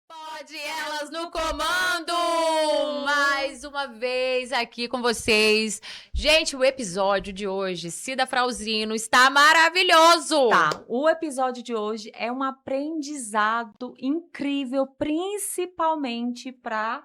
Pode Elas no Comando! Mais uma vez aqui com vocês. Gente, o episódio de hoje, Cida Frauzino, está maravilhoso! Tá, o episódio de hoje é um aprendizado incrível, principalmente para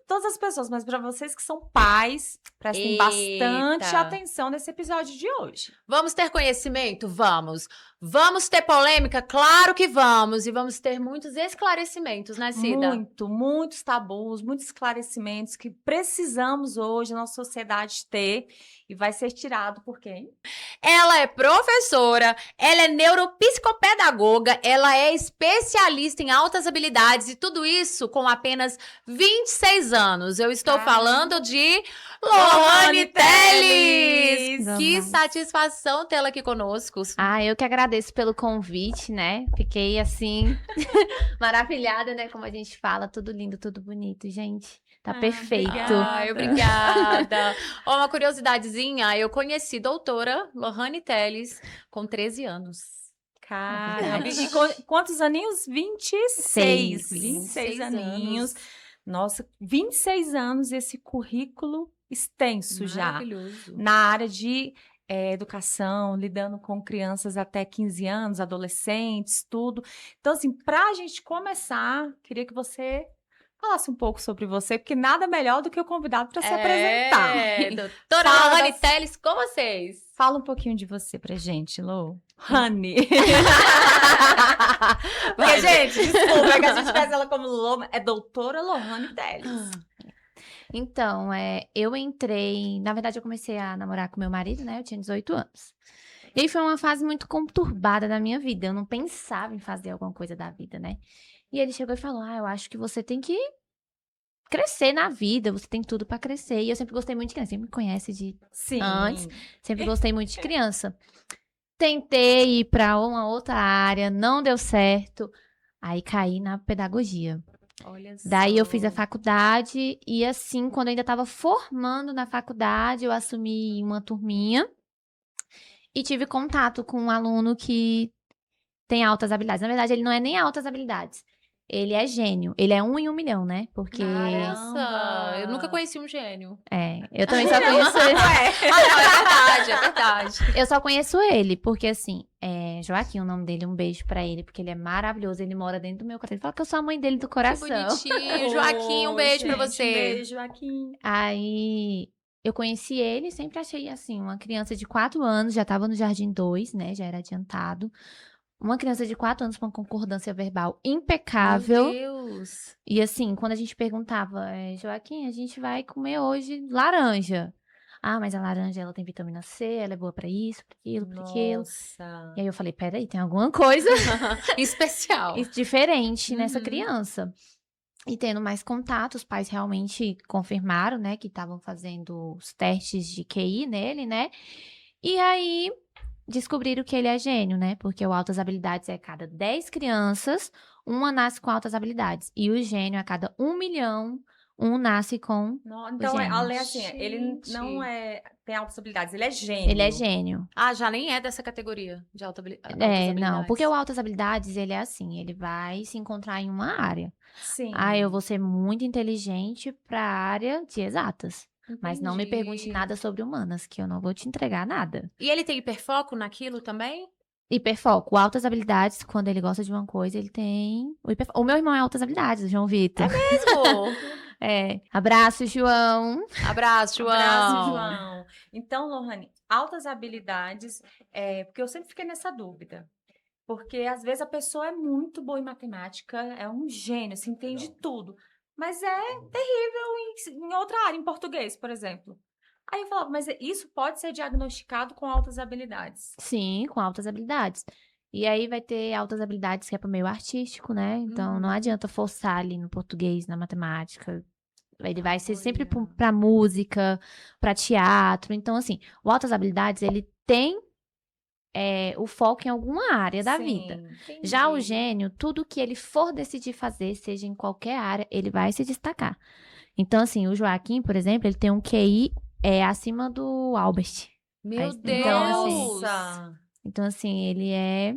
todas as pessoas, mas para vocês que são pais, prestem bastante atenção nesse episódio de hoje. Vamos ter conhecimento? Vamos. Vamos ter polêmica? Claro que vamos. E vamos ter muitos esclarecimentos, né, Cida? Muitos tabus, muitos esclarecimentos que precisamos hoje na nossa sociedade ter e vai ser tirado por quem? Ela é professora, ela é neuropsicopedagoga, ela é especialista em altas habilidades e tudo isso com apenas 26 anos. Eu estou falando de Lohane Telles! Que satisfação tê-la aqui conosco. Eu que agradeço pelo convite, né? Fiquei assim, maravilhada, né? Como a gente fala, tudo lindo, tudo bonito, gente. Tá perfeito. Obrigada. Uma curiosidadezinha, eu conheci doutora Lohane Telles com 13 anos. Caramba. E quantos aninhos? 26. 26 aninhos. Nossa, 26 anos, esse currículo extenso já. Na área de educação, lidando com crianças até 15 anos, adolescentes, tudo. Então, assim, pra gente começar, queria que você falasse um pouco sobre você, porque nada melhor do que o convidado para se apresentar. Doutora Lohane Telles, com vocês. Fala um pouquinho de você pra gente, Lô. Honey. Porque, gente, desculpa, é que a gente faz ela como Lô, é doutora Lohane Telles. Então, eu entrei... Na verdade, eu comecei a namorar com meu marido, né? Eu tinha 18 anos. E aí foi uma fase muito conturbada da minha vida. Eu não pensava em fazer alguma coisa da vida, né? E ele chegou e falou, eu acho que você tem que crescer na vida, você tem tudo pra crescer. E eu sempre gostei muito de criança, você me conhece de antes, sempre gostei muito de criança. Tentei ir pra uma outra área, não deu certo, aí caí na pedagogia. Olha só. Daí eu fiz a faculdade e assim, quando eu ainda tava formando na faculdade, eu assumi uma turminha e tive contato com um aluno que tem altas habilidades. Na verdade, ele não é nem altas habilidades. Ele é gênio. Ele é 1 em 1 milhão, né? Porque... Nossa, eu nunca conheci um gênio. Eu também só conheço ele. É verdade. Eu só conheço ele, porque assim, Joaquim, o nome dele, um beijo pra ele, porque ele é maravilhoso, ele mora dentro do meu coração. Ele fala que eu sou a mãe dele do coração. Que bonitinho. Joaquim, um beijo pra você. Um beijo, Joaquim. Aí... Eu conheci ele, sempre achei assim, uma criança de 4 anos, já tava no Jardim 2, né? Já era adiantado. Uma criança de 4 anos com uma concordância verbal impecável. Meu Deus! E assim, quando a gente perguntava, Joaquim, a gente vai comer hoje laranja. Mas a laranja, ela tem vitamina C, ela é boa pra isso, pra aquilo, pra aquilo. Nossa. E aí eu falei, peraí, tem alguma coisa especial. Diferente nessa criança. E tendo mais contato, os pais realmente confirmaram, né, que estavam fazendo os testes de QI nele, né? E aí descobriram que ele é gênio, né? Porque o altas habilidades é a cada 10 crianças, uma nasce com altas habilidades. E o gênio, a cada 1 milhão, um nasce com então, o gênio. além assim, ele não tem altas habilidades, ele é gênio. Ele é gênio. Já nem é dessa categoria de altas habilidades. Não, porque o altas habilidades, ele é assim, ele vai se encontrar em uma área. Sim. Eu vou ser muito inteligente para a área de exatas. Entendi. Mas não me pergunte nada sobre humanas, que eu não vou te entregar nada. E ele tem hiperfoco naquilo também? Hiperfoco. Altas habilidades, quando ele gosta de uma coisa, ele tem o hiperfoco. O meu irmão é altas habilidades, o João Vitor. É mesmo? Abraço, João. Abraço, João. Abraço, João. Então, Lohane, altas habilidades, porque eu sempre fiquei nessa dúvida. Porque, às vezes, a pessoa é muito boa em matemática, é um gênio, se entende tudo. Mas é terrível em outra área, em português, por exemplo. Aí eu falava, mas isso pode ser diagnosticado com altas habilidades? Sim, com altas habilidades. E aí vai ter altas habilidades que é para o meio artístico, né? Então, não adianta forçar ali no português, na matemática. Ele vai ser sempre para música, para teatro. Então, assim, o altas habilidades, ele tem o foco em alguma área da vida. Sim, Já o entendi. gênio, tudo que ele for decidir fazer, seja em qualquer área, ele vai se destacar. Então, assim, o Joaquim, por exemplo, ele tem um QI acima do Albert. Meu Então, assim, Deus! Nossa! então, assim, ele é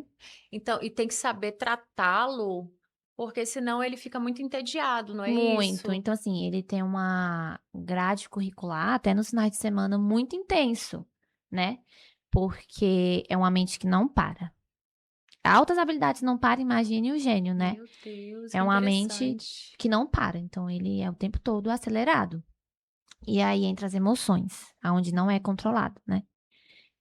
Então, e tem que saber tratá-lo, porque senão ele fica muito entediado, não é muito. isso? Então, assim, ele tem uma grade curricular, até nos finais de semana, muito intenso, né? Porque é uma mente que não para. Altas habilidades não para, imagine o gênio, né? Meu Deus, É que uma mente interessante. que não para. Então, ele é o tempo todo acelerado. E aí entra as emoções, aonde não é controlado, né?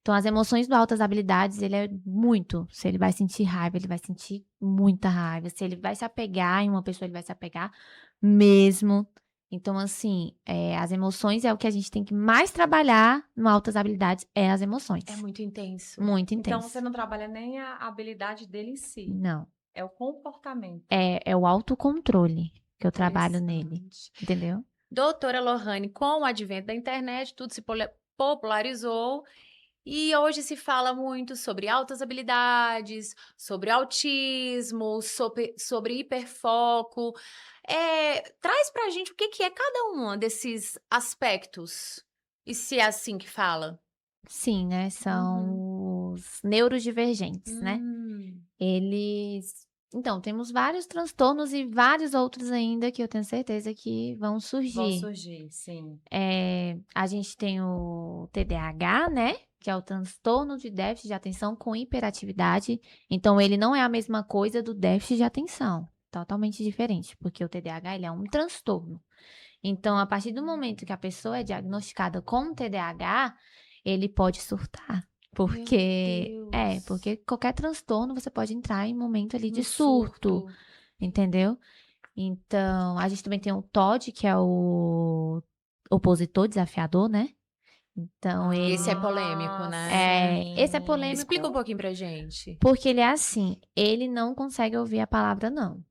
Então, as emoções do altas habilidades, ele é muito. Se ele vai sentir raiva, ele vai sentir muita raiva. Se ele vai se apegar em uma pessoa, ele vai se apegar mesmo. Então, assim, as emoções é o que a gente tem que mais trabalhar no altas habilidades, é as emoções. É muito intenso. Muito Então, intenso. você não trabalha nem a habilidade dele em si, Não. é o comportamento. É o autocontrole que eu trabalho nele. Interessante. Entendeu? Doutora Lohane, com o advento da internet, tudo se popularizou e hoje se fala muito sobre altas habilidades, sobre autismo, sobre hiperfoco. Traz pra gente o que que é cada um desses aspectos, e se é assim que fala. Sim, né? Uhum. São os neurodivergentes, né? Eles. Então, temos vários transtornos e vários outros ainda que eu tenho certeza que vão Vão surgir. surgir, sim. A gente tem o TDAH, né? Que é o transtorno de déficit de atenção com hiperatividade. Então, ele não é a mesma coisa do déficit de atenção. Totalmente diferente, porque o TDAH ele é um transtorno. Então, a partir do momento que a pessoa é diagnosticada com TDAH, ele pode surtar. Deus. Porque qualquer transtorno você pode entrar em momento ali de Um surto, entendeu? Então, a gente também tem o TOD, que é o opositor desafiador, né? Então, Esse é ele polêmico, né? esse é Sim. Explica um polêmico pouquinho pra gente. porque ele é assim, ele não consegue ouvir a palavra não.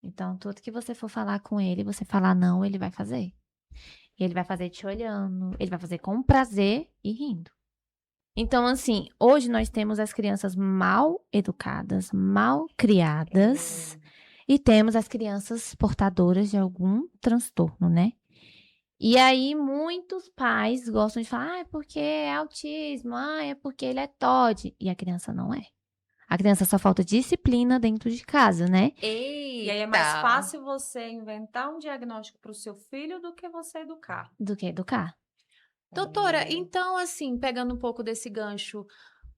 Então, tudo que você for falar com ele, você falar não, ele vai fazer. E ele vai fazer te olhando, ele vai fazer com prazer e rindo. Então, assim, hoje nós temos as crianças mal educadas, mal criadas, e temos as crianças portadoras de algum transtorno, né? E aí, muitos pais gostam de falar, é porque é autismo, é porque ele é TOD. E a criança não é. A criança só falta disciplina dentro de casa, né? E aí é mais fácil você inventar um diagnóstico para o seu filho do que você educar. Do que educar. Doutora, então, assim, pegando um pouco desse gancho,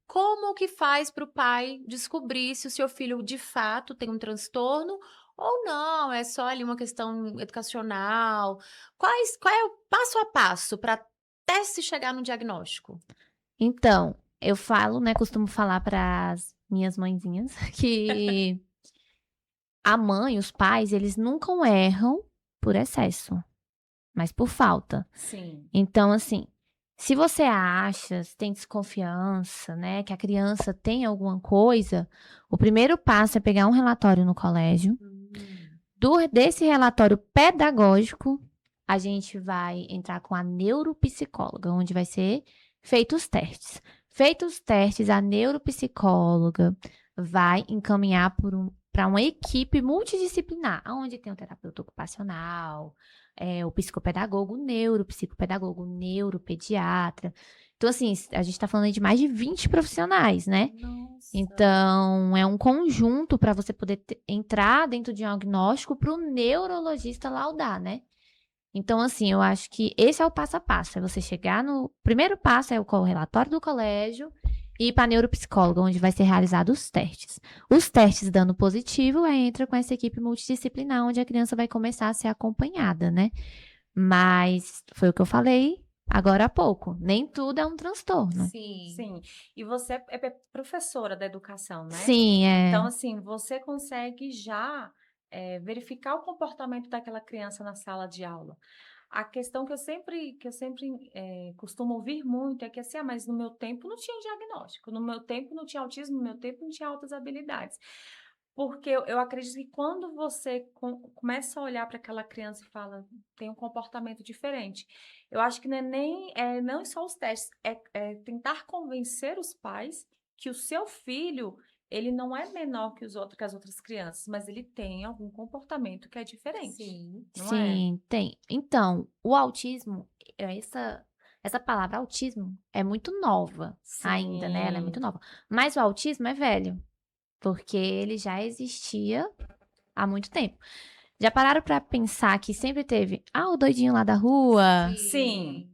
como que faz para o pai descobrir se o seu filho de fato tem um transtorno ou não? É só ali uma questão educacional? Qual é o passo a passo para até se chegar no diagnóstico? Então, eu falo, né? Costumo falar para as minhas mãezinhas que a mãe, os pais, eles nunca erram por excesso, mas por falta. Sim. Então, assim, se você acha, se tem desconfiança, né, que a criança tem alguma coisa, o primeiro passo é pegar um relatório no colégio. Desse relatório pedagógico, a gente vai entrar com a neuropsicóloga, onde vai ser feitos os testes. Feitos os testes, a neuropsicóloga vai encaminhar para uma equipe multidisciplinar, onde tem o terapeuta ocupacional, o psicopedagogo, o neuropsicopedagogo, o neuropediatra. Então, assim, a gente está falando aí de mais de 20 profissionais, né? Nossa. Então, é um conjunto para você poder entrar dentro de um diagnóstico para o neurologista laudar, né? Então, assim, eu acho que esse é o passo a passo. É você chegar no. Primeiro passo é o relatório do colégio e ir para a neuropsicóloga, onde vai ser realizados os testes. Os testes dando positivo, aí entra com essa equipe multidisciplinar, onde a criança vai começar a ser acompanhada, né? Mas foi o que eu falei agora há pouco. Nem tudo é um transtorno. Sim. E você é professora da educação, né? Sim, Então, assim, você consegue já verificar o comportamento daquela criança na sala de aula. A questão que eu sempre costumo ouvir muito é que assim, mas no meu tempo não tinha diagnóstico, no meu tempo não tinha autismo, no meu tempo não tinha altas habilidades. Porque eu acredito que quando você começa a olhar para aquela criança e fala, tem um comportamento diferente, eu acho que não é só os testes, é tentar convencer os pais que o seu filho, ele não é menor que que as outras crianças, mas ele tem algum comportamento que é diferente. Sim. Não Sim, tem. Então, o autismo, essa palavra autismo é muito nova ainda, né? Ela é muito nova. Mas o autismo é velho, porque ele já existia há muito tempo. Já pararam pra pensar que sempre teve, o doidinho lá da rua? Sim.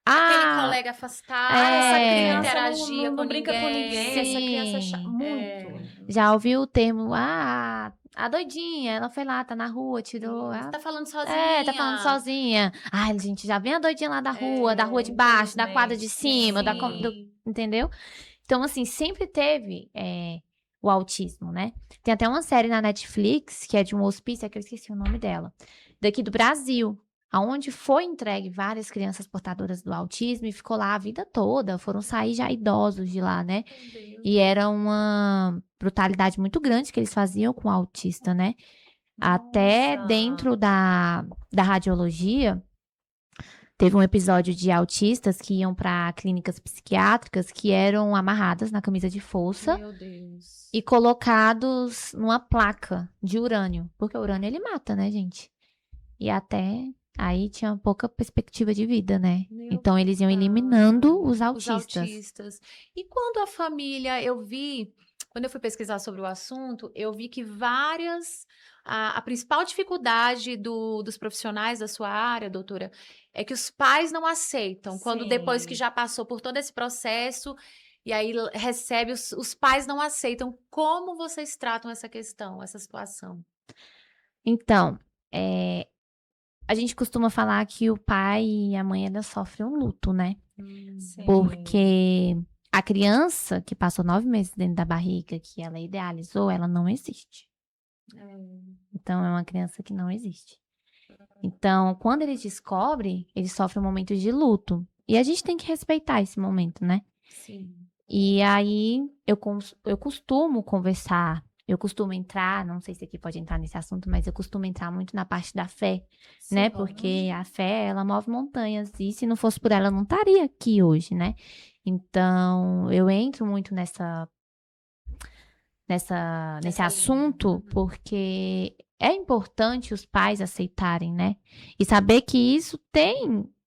Aquele Ah, colega afastado, Essa é. que não criança interagia não com brinca com ninguém, essa criança é Sim. muito. Já ouviu o termo, a doidinha, ela foi lá, tá na rua, tirou. Você tá falando Tá falando sozinha. sozinha. Ai, gente, já vem a doidinha lá da rua de É, baixo, da quadra de infelizmente, cima, Sim. entendeu? Então, assim, sempre teve o autismo, né? Tem até uma série na Netflix, que é de um hospício, que eu esqueci o nome dela, daqui do Brasil, aonde foi entregue várias crianças portadoras do autismo e ficou lá a vida toda, foram sair já idosos de lá, né? Meu Deus. E era uma brutalidade muito grande que eles faziam com o autista, né? Até Nossa. dentro da radiologia, teve um episódio de autistas que iam para clínicas psiquiátricas que eram amarradas na camisa de força Meu Deus. e colocados numa placa de urânio, porque o urânio ele mata, né, gente? E até aí tinha pouca perspectiva de vida, né? Meu Então eles iam pai. eliminando os Os autistas. autistas. E quando a família, quando eu fui pesquisar sobre o assunto, eu vi que a principal dificuldade dos profissionais da sua área, doutora, é que os pais não aceitam. Quando depois que Sim. já passou por todo esse processo, e aí recebe, os pais não aceitam. Como vocês tratam essa questão, essa situação? Então, a gente costuma falar que o pai e a mãe ainda sofrem um luto, né? Sim. Porque a criança que passou 9 meses dentro da barriga, que ela idealizou, ela não existe. Então, é uma criança que não existe. Então, quando eles descobrem, eles sofrem um momento de luto. E a gente tem que respeitar esse momento, né? Sim. E aí, eu costumo conversar, eu costumo entrar, não sei se aqui pode entrar nesse assunto, mas eu costumo entrar muito na parte da fé, né? Porque a fé, ela move montanhas. E se não fosse por ela, eu não estaria aqui hoje, né? Então, eu entro muito nesse assunto, porque é importante os pais aceitarem, né? E saber que isso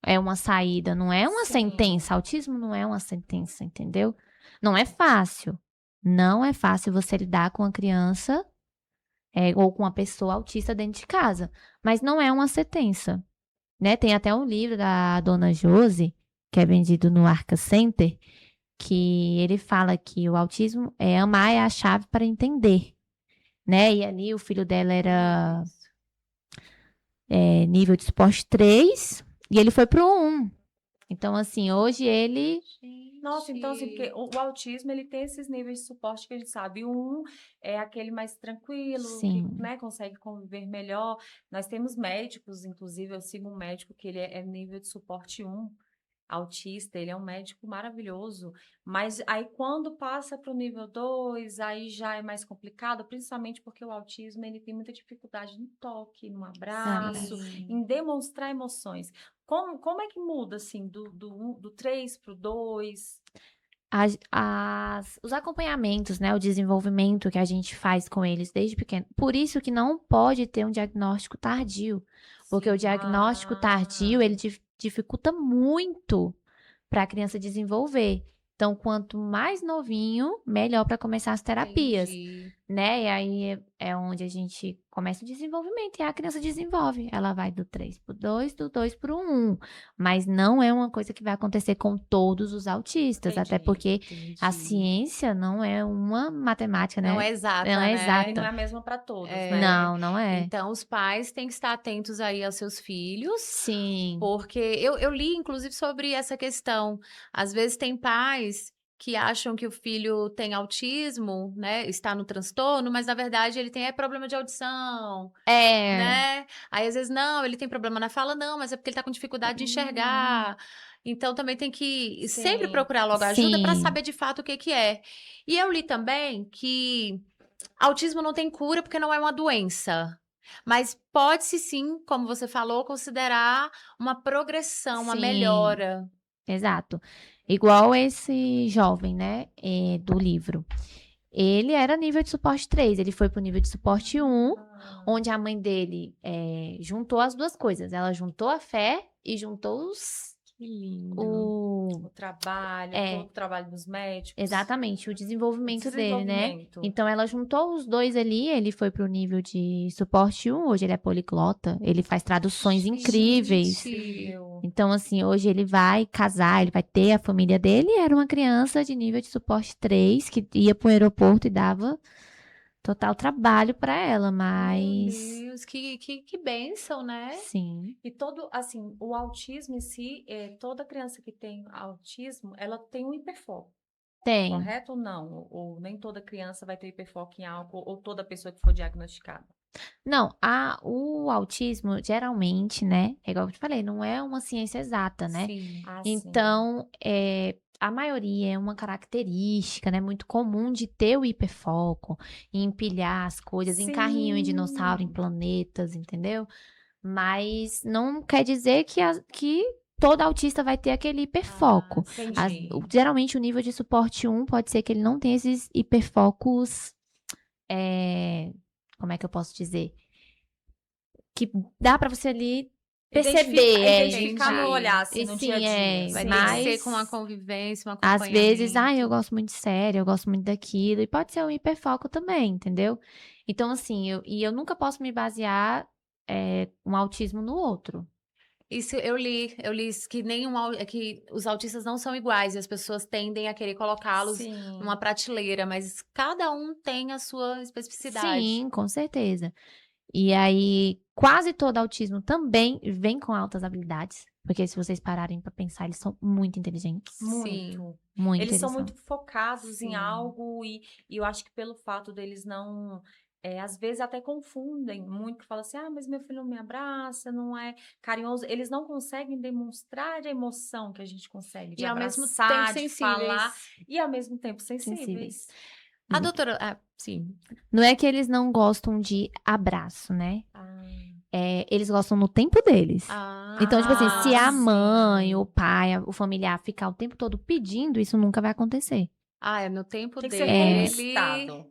é uma saída, não é uma Sim. sentença. Autismo não é uma sentença, entendeu? Não é fácil. Não é fácil você lidar com uma criança ou com uma pessoa autista dentro de casa. Mas não é uma sentença, né? Tem até um livro da dona Josi, que é vendido no Arca Center, que ele fala que o autismo amar é a chave para entender, né? E ali o filho dela era nível de suporte 3 e ele foi pro 1. Então, assim, hoje ele... Nossa, então assim, porque o autismo, ele tem esses níveis de suporte que a gente sabe. Um é aquele mais tranquilo, Sim. que, né, consegue conviver melhor. Nós temos médicos, inclusive, eu sigo um médico que ele é nível de suporte 1, autista, ele é um médico maravilhoso, mas aí quando passa para o nível 2, aí já é mais complicado, principalmente porque o autismo, ele tem muita dificuldade no toque, no abraço, em demonstrar emoções. Como é que muda, assim, do 3 para o 2? Os acompanhamentos, né? O desenvolvimento que a gente faz com eles desde pequeno. Por isso que não pode ter um diagnóstico tardio. Porque o diagnóstico tardio, ele dificulta muito para a criança desenvolver. Então, quanto mais novinho, melhor para começar as terapias, né? E aí é onde a gente começa o desenvolvimento e a criança desenvolve. Ela vai do 3 pro 2, do 2 pro 1. Mas não é uma coisa que vai acontecer com todos os autistas, até porque a ciência não é uma matemática, né? Não é exata, Não é né? exata. E não é a mesma para todos, né? Não é. Então, os pais têm que estar atentos aí aos seus filhos. Sim. Porque eu li, inclusive, sobre essa questão. Às vezes tem pais que acham que o filho tem autismo, né? Está no transtorno, mas na verdade ele tem problema de audição, né? Aí às vezes não, ele tem problema na fala, não, mas é porque ele está com dificuldade de enxergar. Então também tem que sempre procurar logo ajuda para Sim. saber de fato o que que é. E eu li também que autismo não tem cura porque não é uma doença. Mas pode-se sim, como você falou, considerar uma progressão, uma Sim. melhora. Exato. Igual esse jovem, né, do livro. Ele era nível de suporte 3, ele foi pro nível de suporte 1, onde a mãe dele juntou as duas coisas. Ela juntou a fé e juntou Que lindo. o O trabalho, todo o trabalho dos médicos. Exatamente, o desenvolvimento dele, né? Então ela juntou os dois ali, ele foi pro nível de suporte 1, hoje ele é poliglota, ele faz traduções incríveis. Então, assim, hoje ele vai casar, ele vai ter a família dele, e era uma criança de nível de suporte 3, que ia pro aeroporto e dava total trabalho pra ela, mas... Meu Deus, que bênção, né? Sim. E todo, assim, o autismo em si, toda criança que tem autismo, ela tem um hiperfoco. Tem. Correto ou não? Ou nem toda criança vai ter hiperfoco em algo, ou toda pessoa que for diagnosticada? Não, o autismo, geralmente, né? É igual eu te falei, não é uma ciência exata, né? Sim. Então, a maioria é uma característica, né, muito comum de ter o hiperfoco, em empilhar as coisas em carrinho, em dinossauro, em planetas, entendeu? Mas não quer dizer que todo autista vai ter aquele hiperfoco. Entendi. Geralmente, o nível de suporte 1 pode ser que ele não tenha esses hiperfocos, como é que eu posso dizer? Que dá pra você ali perceber, identificar no olhar, assim, no dia a dia. Vai mas ter que ser com uma convivência, um às acompanhamento. vezes, eu gosto muito de série, eu gosto muito daquilo, e pode ser um hiperfoco também, entendeu? Então, assim, eu nunca posso me basear um autismo no outro. Isso eu li que que os autistas não são iguais e as pessoas tendem a querer colocá-los numa prateleira, mas cada um tem a sua especificidade. Sim, com certeza. E aí, quase todo autismo também vem com altas habilidades. Porque se vocês pararem pra pensar, eles são muito inteligentes. Muito. Muito Eles são são. muito focados em algo e eu acho que pelo fato deles não... às vezes até confundem muito, que falam assim, mas meu filho não me abraça, não é carinhoso. Eles não conseguem demonstrar a emoção que a gente consegue de E ao mesmo abraçar, tempo de falar, e ao mesmo tempo sensíveis. A doutora, sim. Não é que eles não gostam de abraço, né? Eles gostam no tempo deles. Então, tipo assim, se a mãe, o pai, o familiar ficar o tempo todo pedindo, isso nunca vai acontecer. É no tempo Tem que dele. ser conquistado.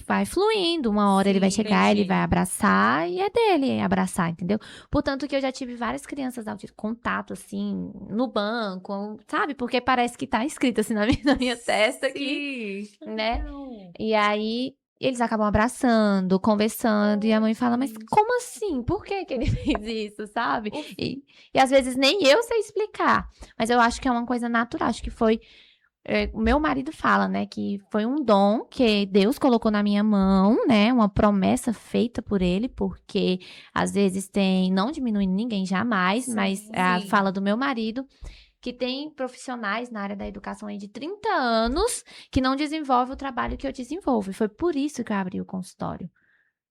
Vai fluindo. Uma hora ele vai chegar, entendi. ele vai abraçar e é dele abraçar, entendeu? Portanto, que eu já tive várias crianças autistas, contato, assim, no banco, sabe? Porque parece que tá escrito assim na minha testa aqui, né? E aí, eles acabam abraçando, conversando, e a mãe fala, mas como assim? Por que ele fez isso, sabe? E às vezes nem eu sei explicar, mas eu acho que é uma coisa natural, acho que foi... O meu marido fala, né, que foi um dom que Deus colocou na minha mão, né, uma promessa feita por ele, porque às vezes não diminuindo ninguém jamais, mas a fala do meu marido, que tem profissionais na área da educação aí de 30 anos que não desenvolvem o trabalho que eu desenvolvo, e foi por isso que eu abri o consultório.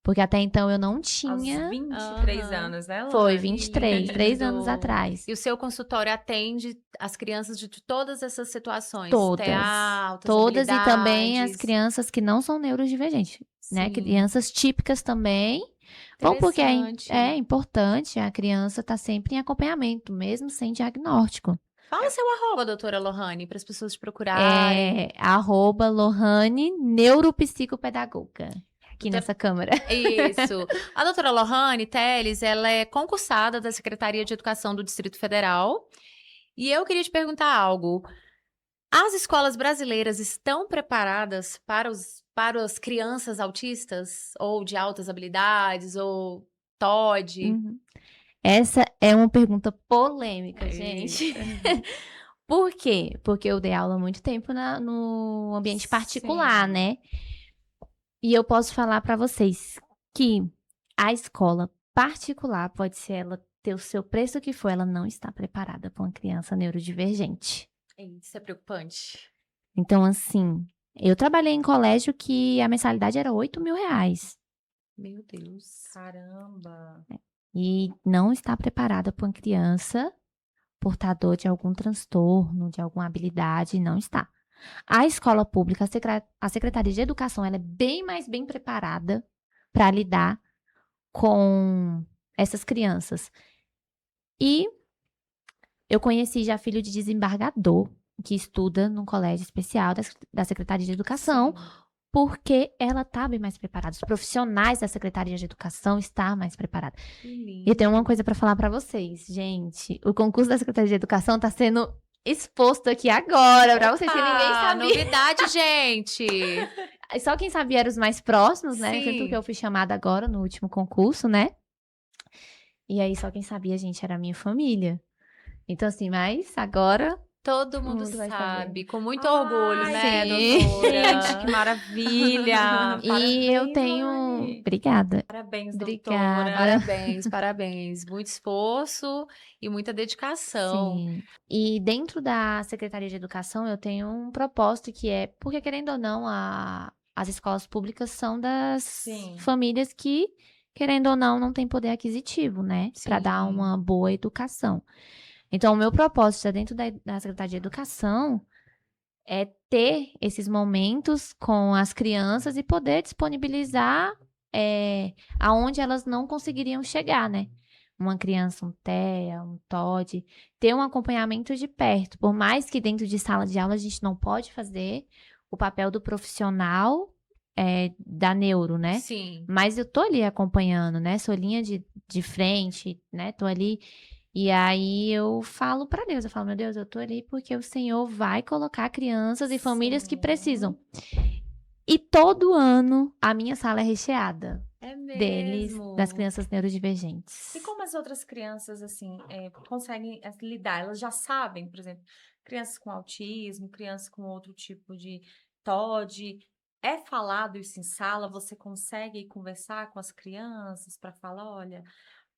Porque até então eu não tinha... Aos 23 anos, né, Lohane? Foi, 23, 3 anos atrás. E o seu consultório atende as crianças de todas essas situações? Todas. TEA, altas Todas e também as habilidades. crianças que não são neurodivergentes, né? Crianças típicas também. Bom, porque é importante, a criança tá sempre em acompanhamento, mesmo sem diagnóstico. Fala seu @, doutora Lohane, para as pessoas te procurarem. @Lohane neuropsicopedagoga. Aqui nessa câmera. Isso. A doutora Lohane Teles, ela é concursada da Secretaria de Educação do Distrito Federal. E eu queria te perguntar algo. As escolas brasileiras estão preparadas para as crianças autistas? Ou de altas habilidades, ou TOD? Essa é uma pergunta polêmica, gente. Por quê? Porque eu dei aula há muito tempo no ambiente particular, né? E eu posso falar para vocês que a escola particular pode ser ela ter o seu preço que for, ela não está preparada para uma criança neurodivergente. Isso é preocupante. Então, assim, eu trabalhei em colégio que a mensalidade era R$8.000. Meu Deus. Caramba. E não está preparada para uma criança portador de algum transtorno, de alguma habilidade, não está. A escola pública, a Secretaria de Educação, ela é bem preparada para lidar com essas crianças. E Eu conheci já filho de desembargador, que estuda num colégio especial da Secretaria de Educação, porque ela está bem mais preparada. Os profissionais da Secretaria de Educação estão mais preparados. E eu tenho uma coisa para falar para vocês, gente. O concurso da Secretaria de Educação está sendo exposto aqui agora, para vocês que ninguém sabia. Novidade, gente! Só quem sabia eram os mais próximos, né? Sim. Tanto que eu fui chamada agora no último concurso, né? E aí só quem sabia, gente, era a minha família. Então, assim, mas agora Todo mundo vai sabe, com muito Ai, orgulho, né, sim. doutora? Gente, que maravilha! E eu tenho. Lorane. Obrigada. Parabéns, Obrigada. doutora. Parabéns, parabéns. Muito esforço e muita dedicação. Sim. E dentro da Secretaria de Educação, eu tenho um propósito que é, porque querendo ou não, as escolas públicas são das Sim. famílias que, querendo ou não têm poder aquisitivo, né? Para dar Sim. uma boa educação. Então, o meu propósito dentro da Secretaria de Educação é ter esses momentos com as crianças e poder disponibilizar aonde elas não conseguiriam chegar, né? Uma criança, um TEA, um TOD, ter um acompanhamento de perto. Por mais que dentro de sala de aula a gente não pode fazer o papel do profissional da neuro, né? Sim. Mas eu tô ali acompanhando, né? Sou linha de frente, né? Tô ali. E aí eu falo pra Deus, eu falo, meu Deus, eu tô ali porque o Senhor vai colocar crianças e famílias que precisam. E todo ano a minha sala é recheada É mesmo. deles, das crianças neurodivergentes. E como as outras crianças, assim, conseguem lidar? Elas já sabem, por exemplo, crianças com autismo, crianças com outro tipo de TOD. É falado isso em sala? Você consegue conversar com as crianças para falar, olha,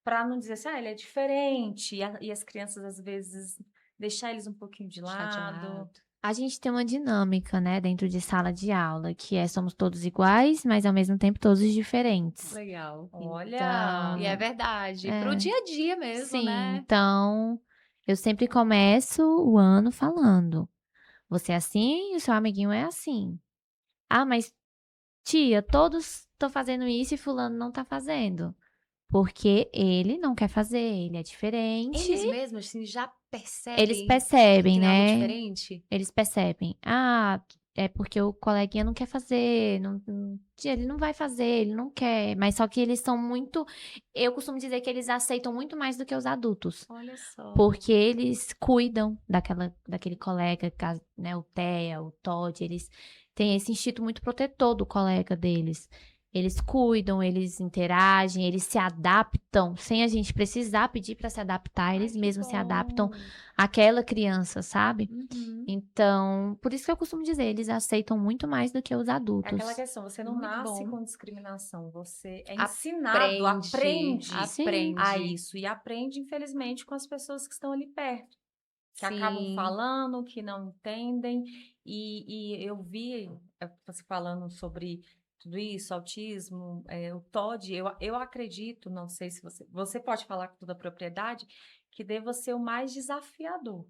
para não dizer assim, ele é diferente, e as crianças, às vezes, deixar eles um pouquinho de lado. A gente tem uma dinâmica, né, dentro de sala de aula, que somos todos iguais, mas ao mesmo tempo todos diferentes. Legal. Olha! Então, E é verdade. Pro dia a dia mesmo, sim, né? então eu sempre começo o ano falando, você é assim e o seu amiguinho é assim. Ah, mas tia, todos estão fazendo isso e fulano não tá fazendo. Porque ele não quer fazer, ele é diferente. Eles mesmos, assim, já percebem Eles que percebem, tem algo né? diferente? Eles percebem. Ah, é porque o coleguinha não quer fazer. Ele não vai fazer, ele não quer. Mas só que eles são muito. Eu costumo dizer que eles aceitam muito mais do que os adultos. Olha só. Porque eles cuidam daquele colega, né? O TEA, o TOD. Eles têm esse instinto muito protetor do colega deles. Eles cuidam, eles interagem, eles se adaptam, sem a gente precisar pedir para se adaptar, eles mesmos se adaptam àquela criança, sabe? Uhum. Então, por isso que eu costumo dizer, eles aceitam muito mais do que os É adultos. aquela questão, você não Muito nasce bom. com discriminação, você é ensinado, aprende a isso. E aprende, infelizmente, com as pessoas que estão ali perto. Que acabam Sim. falando, que não entendem. E eu vi você falando sobre tudo isso, autismo, o TOD, eu acredito, não sei se você pode falar com toda a propriedade, que deva ser o mais desafiador.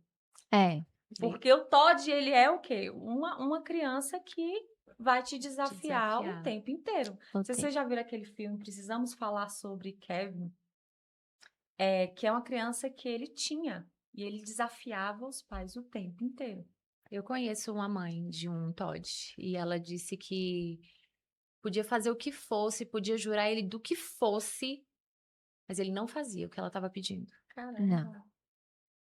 Porque o TOD, ele é o quê? Uma criança que vai te desafiar o tempo inteiro. Vocês já viram aquele filme Precisamos Falar sobre Kevin? Que é uma criança que ele tinha, e ele desafiava os pais o tempo inteiro. Eu conheço uma mãe de um TOD, e ela disse que podia fazer o que fosse, podia jurar ele do que fosse, mas ele não fazia o que ela estava pedindo. Caramba.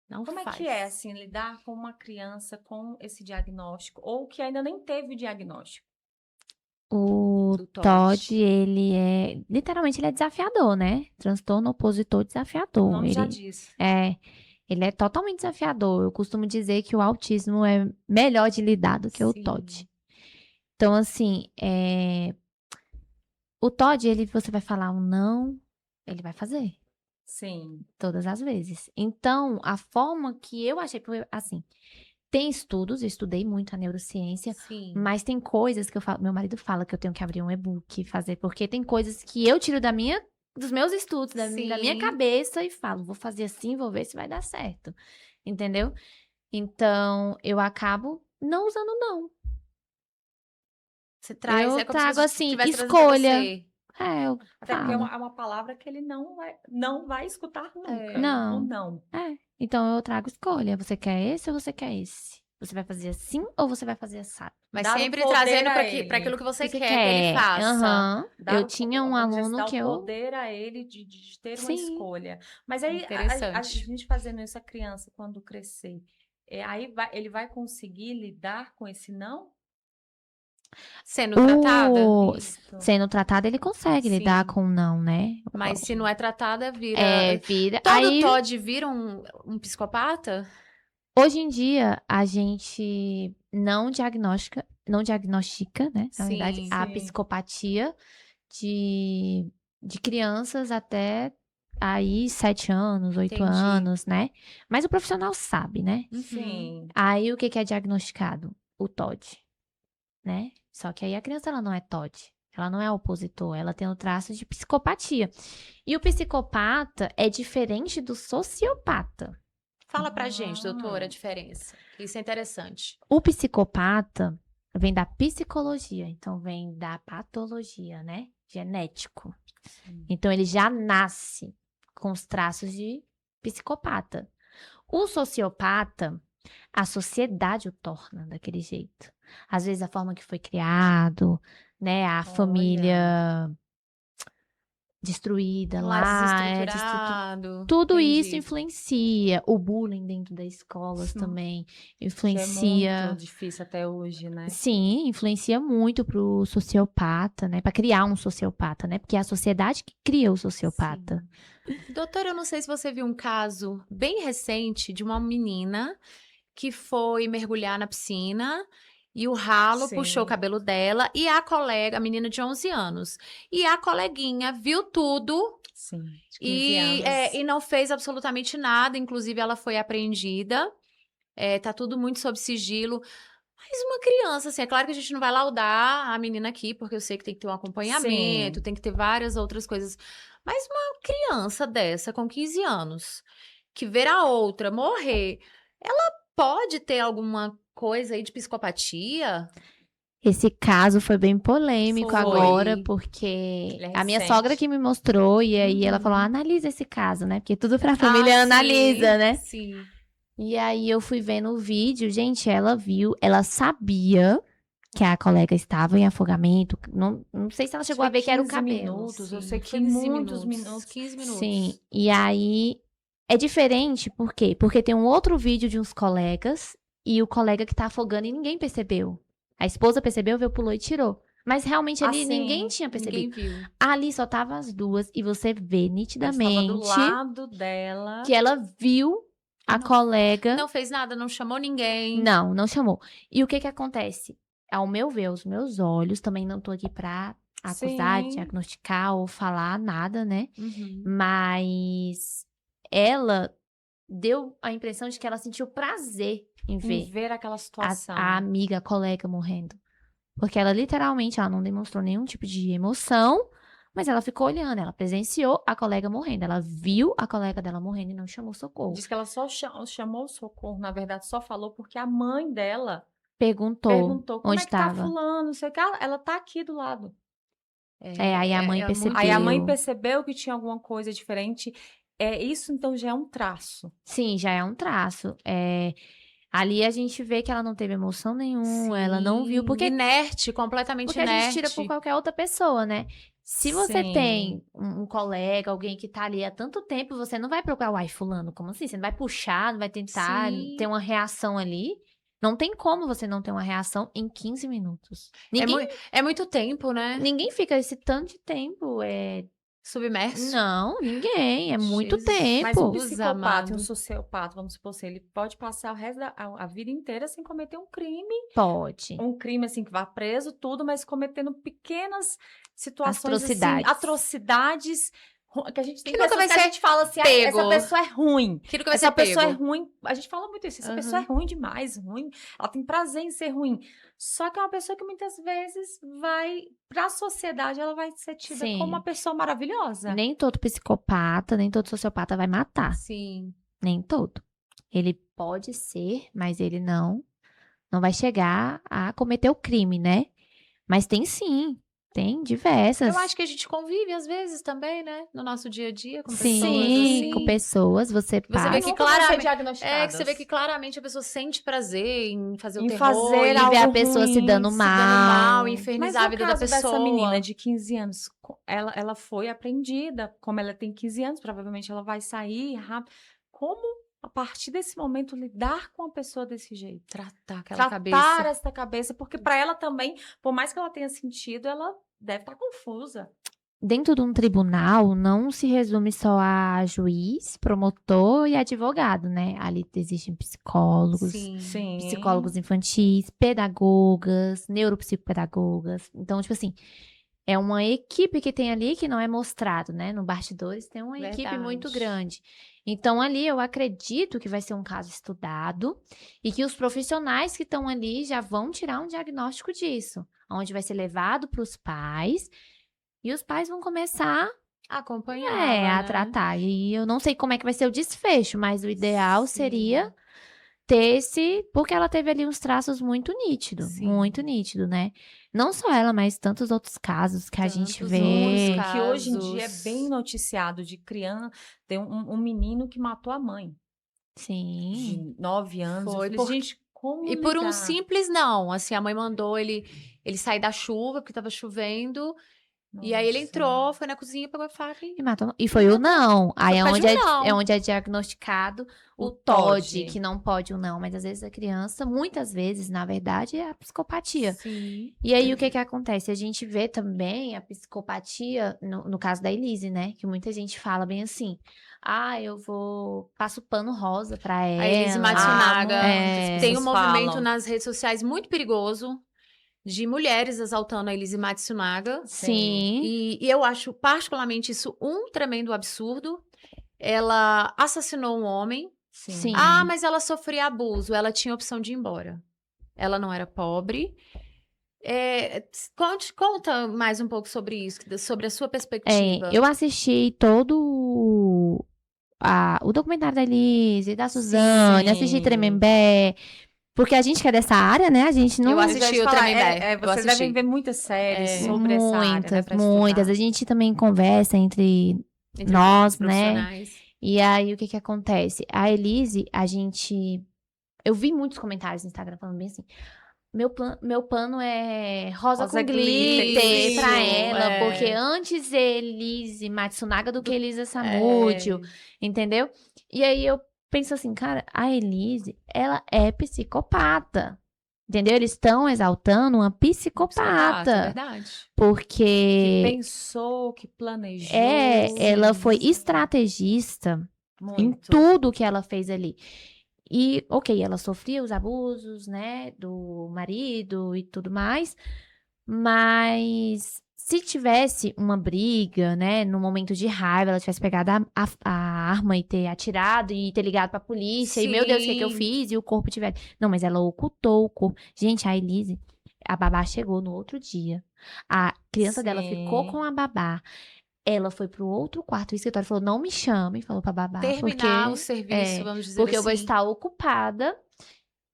Não Como faz. é que é, assim, lidar com uma criança com esse diagnóstico, ou que ainda nem teve o diagnóstico? O TOD, ele literalmente, ele é desafiador, né? Transtorno opositor desafiador. O nome já diz. Ele é totalmente desafiador. Eu costumo dizer que o autismo é melhor de lidar do que o TOD. Então, assim, o TOD, você vai falar um não, ele vai fazer. Sim. Todas as vezes. Então, a forma que eu achei, assim, tem estudos, eu estudei muito a neurociência, mas tem coisas que eu falo, meu marido fala que eu tenho que abrir um e-book, fazer, porque tem coisas que eu tiro dos meus estudos, da minha cabeça e falo, vou fazer assim, vou ver se vai dar certo. Entendeu? Então, eu acabo não usando não. Você traz, eu como trago se assim, tivesse escolha. eu Até porque é uma palavra que ele não vai escutar nunca. Não. Ou não. Então eu trago escolha. Você quer esse ou você quer esse? Você vai fazer assim ou você vai fazer assado? Mas Dar o sempre poder trazendo a pra ele. aquilo que você Você quer que ele faça. Aham. Dar Eu tinha um vamos dizer assim, aluno dar que o eu... poder a ele de ter uma Sim. escolha. Mas aí, a Interessante. gente fazendo isso, a criança, quando crescer, aí ele vai conseguir lidar com esse não? Sendo tratada? Isso. Sendo tratado, ele consegue lidar Sim. com o não, né? Mas se não é tratada, vira. Vira. Todo Aí, Todd vira um psicopata? hoje em dia, a gente não diagnostica, né? Na verdade, Sim. a Sim. psicopatia de crianças até aí 7 anos, 8 Entendi. anos, né? Mas o profissional sabe, né? Uhum. Sim. Aí o que é diagnosticado? O TOD, né? Só que aí a criança ela não é TOD. Ela não é opositor, ela tem o traço de psicopatia. E o psicopata é diferente do sociopata. Fala pra gente, doutora, a diferença. Isso é interessante. O psicopata vem da psicologia, então vem da patologia, né? Genético. Então ele já nasce com os traços de psicopata. O sociopata, a sociedade o torna daquele jeito. Às vezes a forma que foi criado, né? A família destruída lá, Desestruturado. tudo isso Entendi. influencia. O bullying dentro das escolas também Que é influencia. muito difícil até hoje, né? Sim, influencia muito pro sociopata, né? Pra criar um sociopata, né? Porque é a sociedade que cria o sociopata. Doutora, eu não sei se você viu um caso bem recente de uma menina que foi mergulhar na piscina e o ralo Sim. puxou o cabelo dela e a colega, a menina de 11 anos, e a coleguinha viu tudo Sim, de 15 anos. e não fez absolutamente nada, inclusive ela foi apreendida, tá tudo muito sob sigilo. Mas uma criança, assim, é claro que a gente não vai laudar a menina aqui, porque eu sei que tem que ter um acompanhamento, Sim. tem que ter várias outras coisas. Mas uma criança dessa, com 15 anos, que ver a outra morrer, ela pode ter alguma coisa aí de psicopatia? Esse caso foi bem polêmico Foi. agora, porque Ele é a minha recente. sogra que me mostrou, e aí ela falou, Uhum. analisa esse caso, né? Porque tudo pra família Ah, analisa, sim, né? Sim. E aí eu fui vendo o vídeo, gente, ela viu, ela sabia que a colega estava em afogamento. Não sei se ela chegou a ver que era o 15 cabelo. minutos, eu Sim, sei que foi 15 muitos minutos. 15 minutos. Sim, e aí é diferente, por quê? Porque tem um outro vídeo de uns colegas e o colega que tá afogando e ninguém percebeu. A esposa percebeu, veio, pulou e tirou. Mas realmente ali Assim, ninguém tinha percebido. Ninguém viu. Ali só tava as duas e você vê Ela estava do nitidamente lado dela. que ela viu a Não- colega. Não fez nada, não chamou ninguém. Não chamou. E o que que acontece? Ao meu ver, aos meus olhos, também não tô aqui pra acusar, Sim. diagnosticar ou falar nada, né? Uhum. Mas ela deu a impressão de que ela sentiu prazer em Em ver ver aquela situação. a amiga, a colega morrendo. Porque ela literalmente, ela não demonstrou nenhum tipo de emoção, mas ela ficou olhando, ela presenciou a colega morrendo, ela viu a colega dela morrendo e não chamou socorro. Diz que ela só chamou o socorro, na verdade, só falou porque a mãe dela Perguntou como onde é que tá estava. fulano, não sei o que. Ela tá aqui do lado. Aí a mãe percebeu. Aí a mãe percebeu que tinha alguma coisa diferente. Isso então já é um traço. Sim, já é um traço. Ali a gente vê que ela não teve emoção nenhuma, ela não viu, porque Inerte, completamente Porque a inerte. gente tira por qualquer outra pessoa, né? Se você Sim. tem um colega, alguém que tá ali há tanto tempo, você não vai procurar, uai, fulano, como assim? Você não vai puxar, não vai tentar Sim. ter uma reação ali. Não tem como você não ter uma reação em 15 minutos. É muito tempo, né? Ninguém fica esse tanto de tempo. Submerso. Não, ninguém. É muito Jesus. tempo. Mas um Jesus psicopata e um amado. sociopata, vamos supor assim, ele pode passar o resto a vida inteira sem cometer um crime. Pode. Um crime, assim, que vá preso, tudo, mas cometendo pequenas situações, Atrocidades. assim, atrocidades, que a gente tem Que nunca pessoas vai que a ser gente fala assim, pego. essa pessoa é ruim. Que nunca vai Essa ser pessoa pego. é ruim. A gente fala muito isso. Essa pessoa é ruim demais, ruim. Ela tem prazer em ser ruim. Só que é uma pessoa que muitas vezes vai, pra sociedade, ela vai ser tida Sim. como uma pessoa maravilhosa. Nem todo psicopata, nem todo sociopata vai matar. Sim. Nem todo. Ele pode ser, mas ele não vai chegar a cometer o crime, né? Mas tem sim. Tem diversas. Eu acho que a gente convive às vezes também, né? No nosso dia a dia com Sim, pessoas assim. com pessoas, você Você vê passa. que Nunca vão ser claramente diagnosticadas. que você vê que claramente a pessoa sente prazer em fazer o Em terror, fazer E algo ver a pessoa se ruim, dando se dando mal, mal. infernizar Mas a no vida da caso pessoa. dessa menina de 15 anos, ela foi apreendida, como ela tem 15 anos, provavelmente ela vai sair rápido. Como, a partir desse momento, lidar com a pessoa desse jeito? Tratar aquela Tratar cabeça. essa cabeça, porque para ela também, por mais que ela tenha sentido, ela deve estar confusa. Dentro de um tribunal, não se resume só a juiz, promotor e advogado, né? Ali existem psicólogos, Sim. psicólogos infantis, pedagogas, neuropsicopedagogas. Então, tipo assim, é uma equipe que tem ali que não é mostrado, né? No bastidores tem uma equipe muito Verdade. grande. Então, ali eu acredito que vai ser um caso estudado e que os profissionais que estão ali já vão tirar um diagnóstico disso, onde vai ser levado para os pais e os pais vão começar Acompanhar, a tratar. E eu não sei como é que vai ser o desfecho, mas o ideal seria ter esse. Porque ela teve ali uns traços muito nítido, né? Não só ela, mas tantos outros casos que a gente Tantos vê. outros Que hoje em dia é casos. bem noticiado de criança. Tem um menino que matou a mãe, Sim. de 9 anos. Foi Eu falei, por- gente, como E por um lidar? simples não, assim, a mãe mandou ele sair da chuva, porque tava chovendo, e aí ele Nossa. entrou, foi na cozinha, pegou a faca e... E matou. E foi o não. Aí é por causa onde de um não. é onde é diagnosticado o O TOD, TOD. que não pode o não, mas às vezes a criança, muitas vezes, na verdade, é a psicopatia. Sim. E aí, o que que acontece? A gente vê também a psicopatia, no caso da Elise, né? Que muita gente fala bem assim, passo pano rosa pra ela. A Elise Matsunaga. muitas Tem um pessoas movimento falam. nas redes sociais muito perigoso de mulheres exaltando a Elise Matsunaga. Sim, E eu acho particularmente isso um tremendo absurdo. Ela assassinou um homem. sim. Ah, mas ela sofria abuso. Ela tinha opção de ir embora. Ela não era pobre. Conta mais um pouco sobre isso, sobre a sua perspectiva. Eu assisti todo o documentário da Elise, da Suzane, assisti Sim. Tremembé, porque a gente que é dessa área, né? A gente não... Eu assisti o Tremembé. Eu Vocês assisti. devem ver muitas séries sobre essa área, né? Pra muitas. A estudar. gente também conversa entre Entre nós, os né? profissionais. E aí, o que que acontece? A Elise, eu vi muitos comentários no Instagram falando bem assim, meu pano é rosa Rosa com glitter glitter, pra isso, ela, é. porque antes Elise Matsunaga do que Elisa Samúdio, entendeu? E aí eu penso assim, cara, a Elise, ela é psicopata, entendeu? Eles estão exaltando uma psicopata, Verdade. porque Que pensou, que planejou. ela foi estrategista em Muito. tudo que ela fez ali. E, ok, ela sofria os abusos, né, do marido e tudo mais, mas se tivesse uma briga, né, no momento de raiva, ela tivesse pegado a arma e ter atirado e ter ligado pra polícia, e meu Deus, o que que eu Sim. fiz? E o corpo tiver... Não, mas ela ocultou o corpo. Gente, a Elise, a babá chegou no outro dia. A criança dela ficou Sim. com a babá. Ela foi pro outro quarto do escritório e falou, não me chame, falou pra babá. Terminar porque, o serviço, vamos dizer porque assim. eu vou estar ocupada.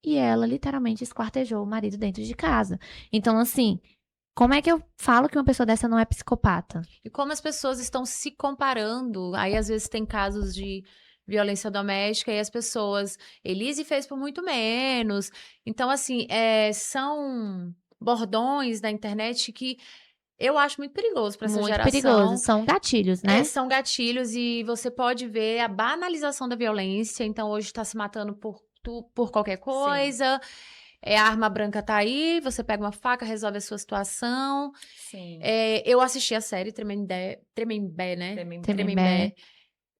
E ela literalmente esquartejou o marido dentro de casa. Então, assim, como é que eu falo que uma pessoa dessa não é psicopata? E como as pessoas estão se comparando. Aí, às vezes, tem casos de violência doméstica e as pessoas... Elise fez por muito menos. Então, assim, são bordões da internet que eu acho muito perigoso para essa Muito geração. perigoso. São gatilhos, né? São gatilhos e você pode ver a banalização da violência. Então, hoje está se matando por qualquer coisa. A arma branca tá aí, você pega uma faca, resolve a sua situação. Sim. Eu assisti a série Tremembé, né? Tremembé.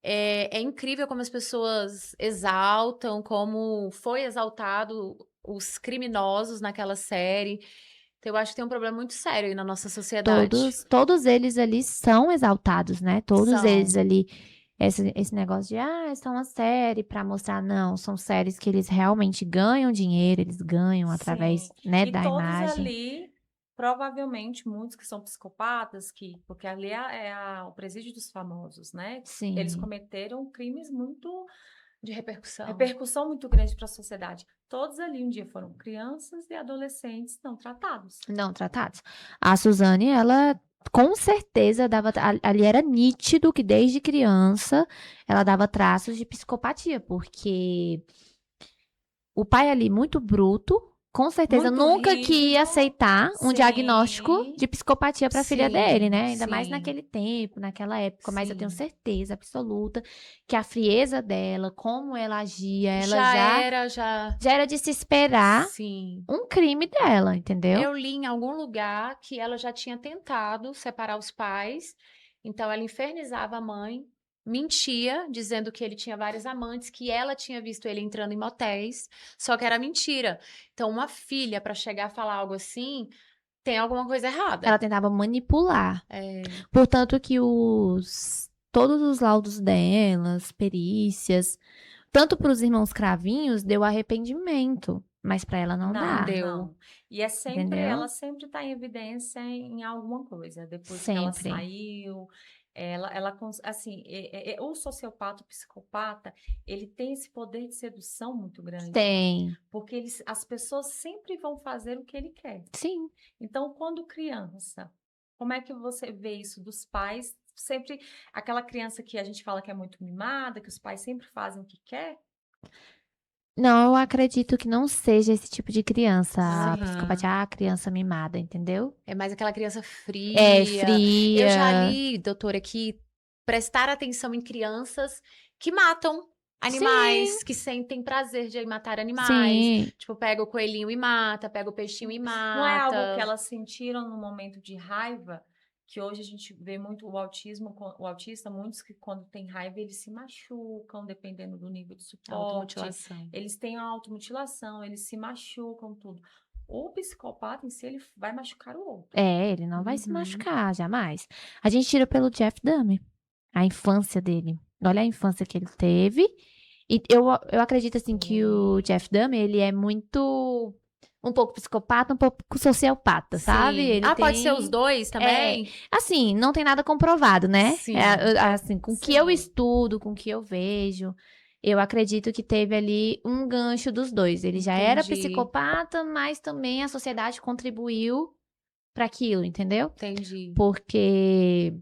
É incrível como as pessoas exaltam, como foi exaltado os criminosos naquela série. Então, eu acho que tem um problema muito sério aí na nossa sociedade. Todos eles ali são exaltados, né? Todos São. eles ali. Esse negócio de, é uma série pra mostrar. Não, são séries que eles realmente ganham dinheiro, eles ganham através, né, E da todos imagem. ali, provavelmente, muitos que são psicopatas, porque ali é o presídio dos famosos, né? Sim. Eles cometeram crimes muito De repercussão. Repercussão muito grande para a sociedade. Todos ali um dia foram crianças e adolescentes não tratados. Não tratados. A Suzane, ela com certeza dava. Ali era nítido que desde criança ela dava traços de psicopatia, porque o pai ali, muito bruto, com certeza Muito nunca rígido. que ia aceitar um Sim. diagnóstico de psicopatia para a filha Sim, dele, né? Ainda mais sim. naquele tempo, naquela época. Mas eu tenho Sim. certeza absoluta que a frieza dela, como ela agia, ela já era de se esperar Sim. um crime dela, entendeu? Eu li em algum lugar que ela já tinha tentado separar os pais, então ela infernizava a mãe, mentia, dizendo que ele tinha vários amantes, que ela tinha visto ele entrando em motéis, só que era mentira. Então, uma filha, para chegar a falar algo assim, tem alguma coisa errada. Ela tentava manipular. É, Portanto que todos os laudos delas, perícias, tanto para os irmãos Cravinhos, deu arrependimento, mas para ela não dá. deu. Não. E é sempre, Entendeu? ela sempre tá em evidência em alguma coisa. Depois que ela Sempre. saiu, assim, o sociopata, o psicopata, ele tem esse poder de sedução muito grande. Tem. Porque as pessoas sempre vão fazer o que ele quer. Sim. Então, quando criança, como é que você vê isso dos pais? Sempre aquela criança que a gente fala que é muito mimada, que os pais sempre fazem o que quer? Não, eu acredito que não seja esse tipo de criança, a Aham. psicopatia, a criança mimada, entendeu? É mais aquela criança fria. É fria. Eu já li, doutora, que prestar atenção em crianças que matam animais, que sentem prazer de matar animais. Sim. Tipo, pega o coelhinho e mata, pega o peixinho e mata. Não é algo que elas sentiram no momento de raiva, que hoje a gente vê muito o autista, muitos que quando tem raiva eles se machucam, dependendo do nível de suporte. Automutilação. Eles têm a automutilação, eles se machucam, tudo. O psicopata em si, ele vai machucar o outro. É, ele não vai se Uhum. machucar, jamais. A gente tira pelo Jeff Dahmer, a infância dele. Olha a infância que ele teve. E eu acredito, assim, que o Jeff Dahmer, ele é muito... Um pouco psicopata, um pouco sociopata, sabe? Sim. Ele Pode ser tem- os dois também? Assim, não tem nada comprovado, né? Sim. Assim, com o que eu Sim. estudo, com o que eu vejo, eu acredito que teve ali um gancho dos dois. Ele já era Entendi. psicopata, mas também a sociedade contribuiu para aquilo, entendeu? Entendi. Porque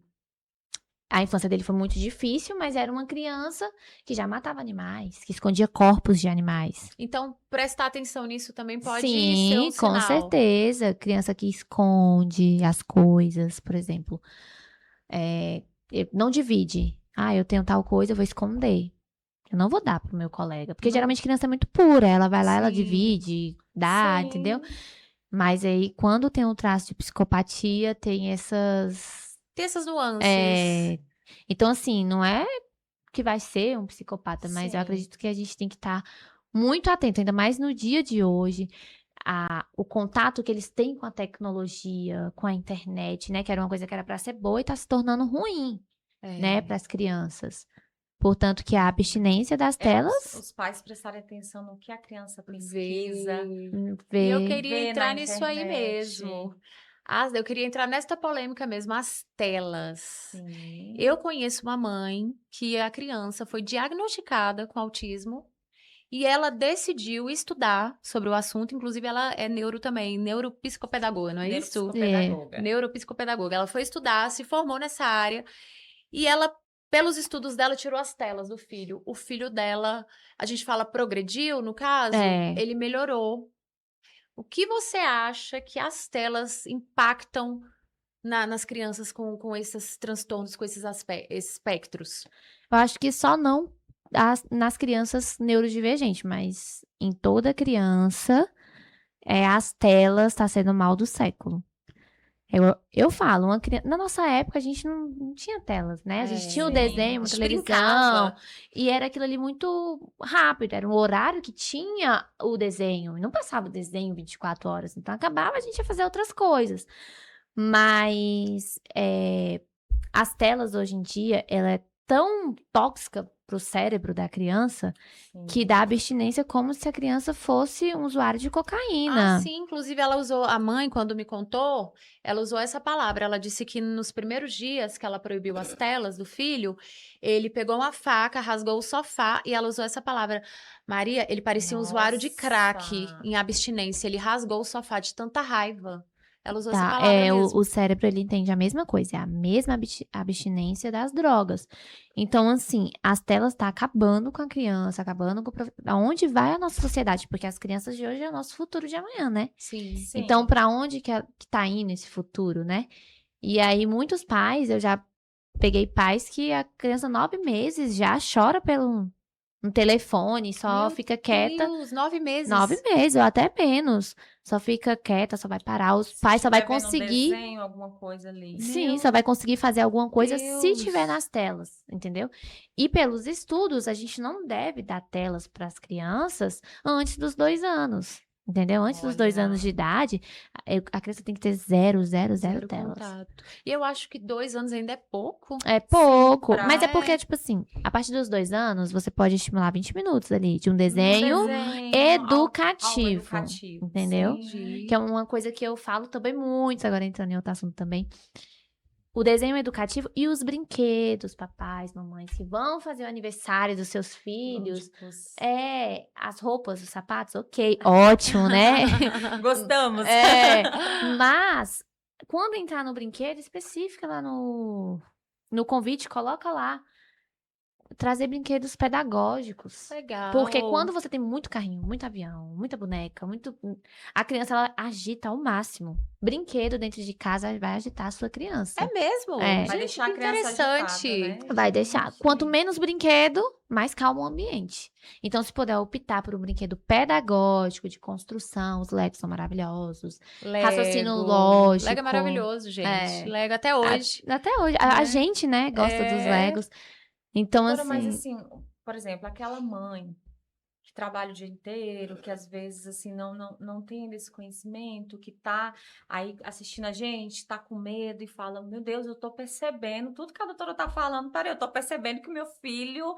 a infância dele foi muito difícil, mas era uma criança que já matava animais, que escondia corpos de animais. Então, prestar atenção nisso também pode Sim, ser um com sinal. certeza. Criança que esconde as coisas, por exemplo. Não divide. Ah, eu tenho tal coisa, eu vou esconder. Eu não vou dar pro meu colega. Porque Não. geralmente criança é muito pura. Ela vai lá, ela Sim. divide, dá, Sim. entendeu? Mas aí, quando tem um traço de psicopatia, tem essas... Tem essas nuances. Então, assim, não é que vai ser um psicopata, mas eu Sim. acredito que a gente tem que estar muito atento, ainda mais no dia de hoje, o contato que eles têm com a tecnologia, com a internet, né? Que era uma coisa que era para ser boa e tá se tornando ruim, É. né, para as crianças. Portanto, que a abstinência das telas Os pais prestarem atenção no que a criança Ver. pesquisa. E eu vê. queria Ver entrar na nisso aí internet. mesmo. Eu queria entrar nesta polêmica mesmo, as telas. Sim. Eu conheço uma mãe que a criança foi diagnosticada com autismo e ela decidiu estudar sobre o assunto. Inclusive, ela é neuro também, neuropsicopedagoga, não é isso? Neuropsicopedagoga. Neuropsicopedagoga. Ela foi estudar, se formou nessa área e ela, pelos estudos dela, tirou as telas do filho. O filho dela, a gente fala progrediu, no caso, ele melhorou. O que você acha que as telas impactam nas crianças com esses transtornos, com esses espectros? Eu acho que só não nas crianças neurodivergentes, mas em toda criança, as telas tá sendo o mal do século. Eu falo, na nossa época a gente não tinha telas, né? A gente tinha o sim. desenho, A uma gente televisão, brincava. e era aquilo ali muito rápido, era um horário que tinha o desenho, e não passava o desenho 24 horas, então acabava, a gente ia fazer outras coisas. Mas as telas hoje em dia, tão tóxica pro cérebro da criança que dá abstinência como se a criança fosse um usuário de cocaína. Ah, sim, inclusive ela usou, a mãe, quando me contou, ela usou essa palavra. Ela disse que nos primeiros dias que ela proibiu as telas do filho, ele pegou uma faca, rasgou o sofá e ela usou essa palavra. Maria, ele parecia um usuário de crack em abstinência. Ele rasgou o sofá de tanta raiva. Ela usou essa Tá, palavra mesmo. o cérebro, ele entende a mesma coisa, é a mesma abstinência das drogas. Então, assim, as telas tá acabando com a criança, acabando com aonde vai a nossa sociedade, porque as crianças de hoje é o nosso futuro de amanhã, né? Sim. Então, pra onde que tá indo esse futuro, né? E aí, muitos pais, eu já peguei pais que a criança, 9 meses, já chora pelo um telefone, só Meu fica quieta. Deus, 9 meses. 9 meses, ou até menos. Só fica quieta, só vai parar. Os pais só vai conseguir. Desenho, alguma coisa ali. Sim, só vai conseguir fazer alguma coisa se Deus. tiver nas telas, entendeu? E pelos estudos, a gente não deve dar telas para as crianças antes dos 2 anos. Entendeu? Antes dos 2 anos de idade, a criança tem que ter zero telas. Contato. E eu acho que 2 anos ainda é pouco. É pouco. Sim, Mas é porque, tipo assim, a partir dos 2 anos, você pode estimular 20 minutos ali de um desenho educativo. Entendeu? Entendi. Que é uma coisa que eu falo também muito, agora entrando em outro assunto também. O desenho educativo e os brinquedos, papais, mamães, que vão fazer o aniversário dos seus filhos. As roupas, os sapatos, ok, ótimo, né? Gostamos. Mas, quando entrar no brinquedo, especifica lá no convite, coloca lá. Trazer brinquedos pedagógicos. Legal. Porque quando você tem muito carrinho, muito avião, muita boneca, a criança, ela agita ao máximo. Brinquedo dentro de casa vai agitar a sua criança. É mesmo? É. Vai deixar a criança interessante. agitada, né? Vai deixar. Quanto menos brinquedo, mais calmo o ambiente. Então, se puder optar por um brinquedo pedagógico, de construção, os Legos são maravilhosos. Lego. Raciocínio lógico. Lego é maravilhoso, gente. Lego até hoje. Até hoje. A gente, né, gosta dos Legos. Então, Doutora, assim... mas assim, por exemplo, aquela mãe que trabalha o dia inteiro, que às vezes, assim, não tem esse conhecimento, que tá aí assistindo a gente, tá com medo e fala, meu Deus, eu tô percebendo, tudo que a doutora tá falando, eu tô percebendo que o meu filho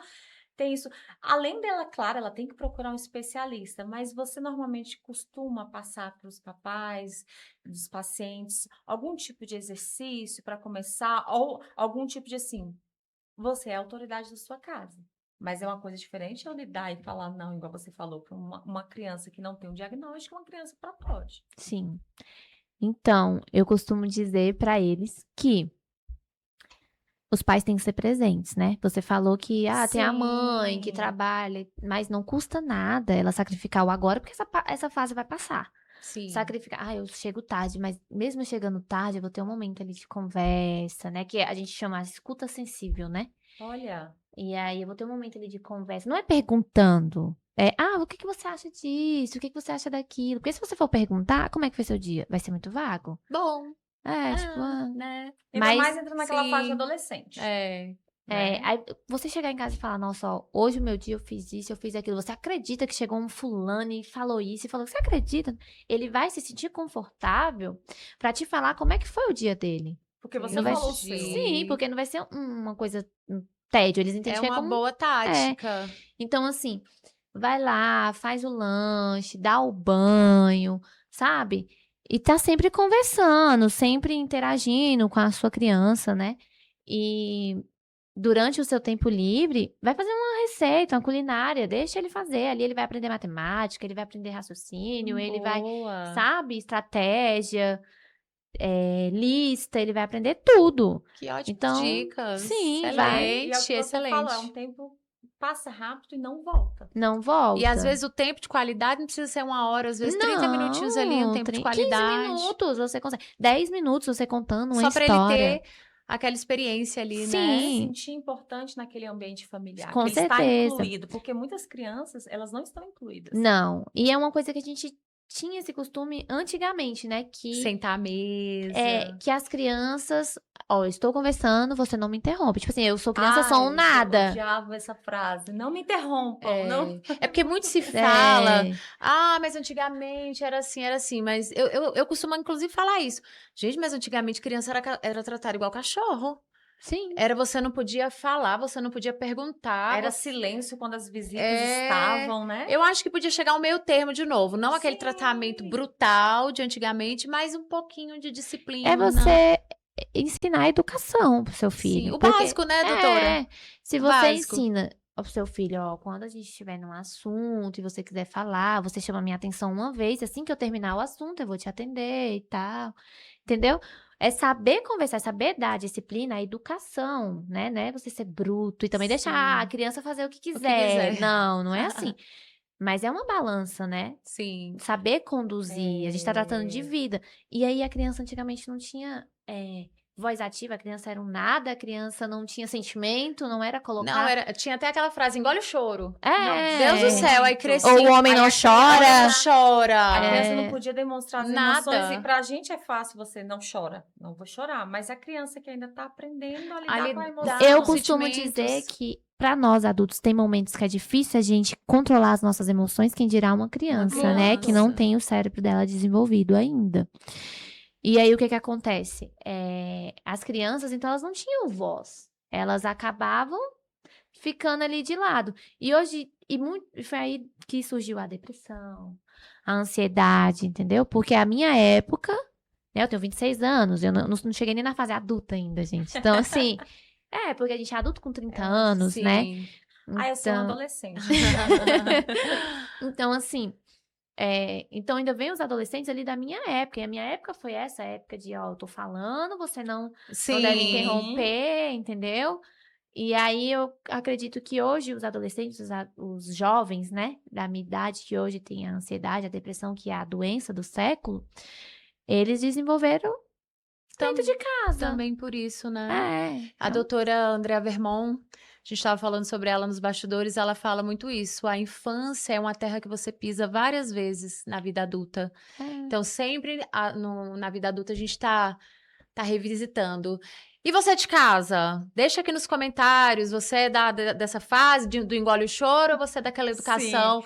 tem isso. Além dela, claro, ela tem que procurar um especialista, mas você normalmente costuma passar para os papais, dos pacientes, algum tipo de exercício para começar, ou algum tipo de, assim, você é a autoridade da sua casa. Mas é uma coisa diferente eu lidar e falar, não, igual você falou, para uma criança que não tem um diagnóstico, uma criança para pode. Sim. Então, eu costumo dizer para eles que os pais têm que ser presentes, né? Você falou que tem a mãe que trabalha, mas não custa nada ela sacrificar o agora, porque essa fase vai passar. Sim. Sacrificar. Eu chego tarde, mas mesmo chegando tarde, eu vou ter um momento ali de conversa, né? Que a gente chama de escuta sensível, né? Olha. E aí eu vou ter um momento ali de conversa. Não é perguntando. O que você acha disso? O que você acha daquilo? Porque se você for perguntar, como é que foi seu dia? Vai ser muito vago. Bom. Né? Ainda mais entra naquela fase adolescente. Aí você chegar em casa e falar, nossa, ó, hoje o meu dia eu fiz isso, eu fiz aquilo. Você acredita que chegou um fulano e falou isso? E falou, você acredita? Ele vai se sentir confortável pra te falar como é que foi o dia dele. Porque você não falou Sim, porque não vai ser uma coisa, tédio. Eles entendem que é uma como... boa tática. Então, assim, vai lá, faz o lanche, dá o banho, sabe? E tá sempre conversando, sempre interagindo com a sua criança, né? E durante o seu tempo livre, vai fazer uma receita, uma culinária, deixa ele fazer. Ali ele vai aprender matemática, ele vai aprender raciocínio, ele vai, sabe, estratégia, lista, ele vai aprender tudo. Que ótimas dicas. Sim, excelente, excelente. Falo, é um tempo passa rápido e não volta. Não volta. E às vezes o tempo de qualidade não precisa ser 1 hora, às vezes 30 minutinhos ali, um tempo de qualidade. 15 minutos você consegue. 10 minutos você contando uma Só história. Só pra ele ter aquela experiência ali, né? Sim. Sentir importante naquele ambiente familiar. Com que certeza. Ele está incluído, porque muitas crianças, elas não estão incluídas. Não. E é uma coisa que a gente tinha esse costume antigamente, né? Que sentar à mesa. Que as crianças... Ó, eu estou conversando, você não me interrompe. Tipo assim, eu sou criança, sou um nada. Eu odiava essa frase. Não me interrompam. Não... É porque muito se fala... mas antigamente era assim. Mas eu costumo, inclusive, falar isso. Gente, mas antigamente criança era tratada igual cachorro. Sim. Era você não podia falar, você não podia perguntar. Era silêncio quando as visitas estavam, né? Eu acho que podia chegar ao meio termo de novo. Não aquele Sim. tratamento brutal de antigamente, mas um pouquinho de disciplina. É você ensinar a educação pro seu filho. Sim, o porque- básico, né, doutora? Se O você básico. ensina ao seu filho, ó, quando a gente estiver num assunto e você quiser falar, você chama minha atenção uma vez, assim que eu terminar o assunto, eu vou te atender e tal. Entendeu? É saber conversar, saber dar disciplina, a educação, né? Não é você ser bruto e também deixar a Sim. criança fazer o que quiser. quiser. Não, não é assim. Mas é uma balança, né? Sim. Saber conduzir. A gente tá tratando de É. vida. E aí a criança antigamente não tinha voz ativa, a criança era um nada, a criança não tinha sentimento, não era colocar. Tinha até aquela frase, engole o choro. É. Deus do céu, aí crescia. Ou o homem não Aí a chora. criança não chora. A criança É. não podia demonstrar as Nada. emoções. E pra gente é fácil, você não chora. Não vou chorar. Mas a criança que ainda tá aprendendo a lidar com a emoção. Eu os costumo sentimentos. dizer que, pra nós adultos, tem momentos que é difícil a gente controlar as nossas emoções, quem dirá uma criança, né? Que não criança. tem o cérebro dela desenvolvido ainda. E aí, o que que acontece? As crianças, então, elas não tinham voz. Elas acabavam ficando ali de lado. E hoje, foi aí que surgiu a depressão, a ansiedade, entendeu? Porque a minha época, né? Eu tenho 26 anos, eu não cheguei nem na fase adulta ainda, gente. Então, assim, porque a gente é adulto com 30 anos, Sim. né? Ah, eu sou uma Então, adolescente. então, assim, então ainda vem os adolescentes ali da minha época. E a minha época foi essa época de, ó, eu tô falando, você não deve interromper, entendeu? E aí eu acredito que hoje os adolescentes, os jovens, né, da minha idade, que hoje tem a ansiedade, a depressão, que é a doença do século, eles desenvolveram dentro de casa. Também por isso, né? A Então, doutora Andrea Vermont, a gente estava falando sobre ela nos bastidores, ela fala muito isso. A infância é uma terra que você pisa várias vezes na vida adulta. Então, sempre na vida adulta a gente tá revisitando. E você de casa? Deixa aqui nos comentários, você é dessa fase do engole o choro ou você é daquela educação?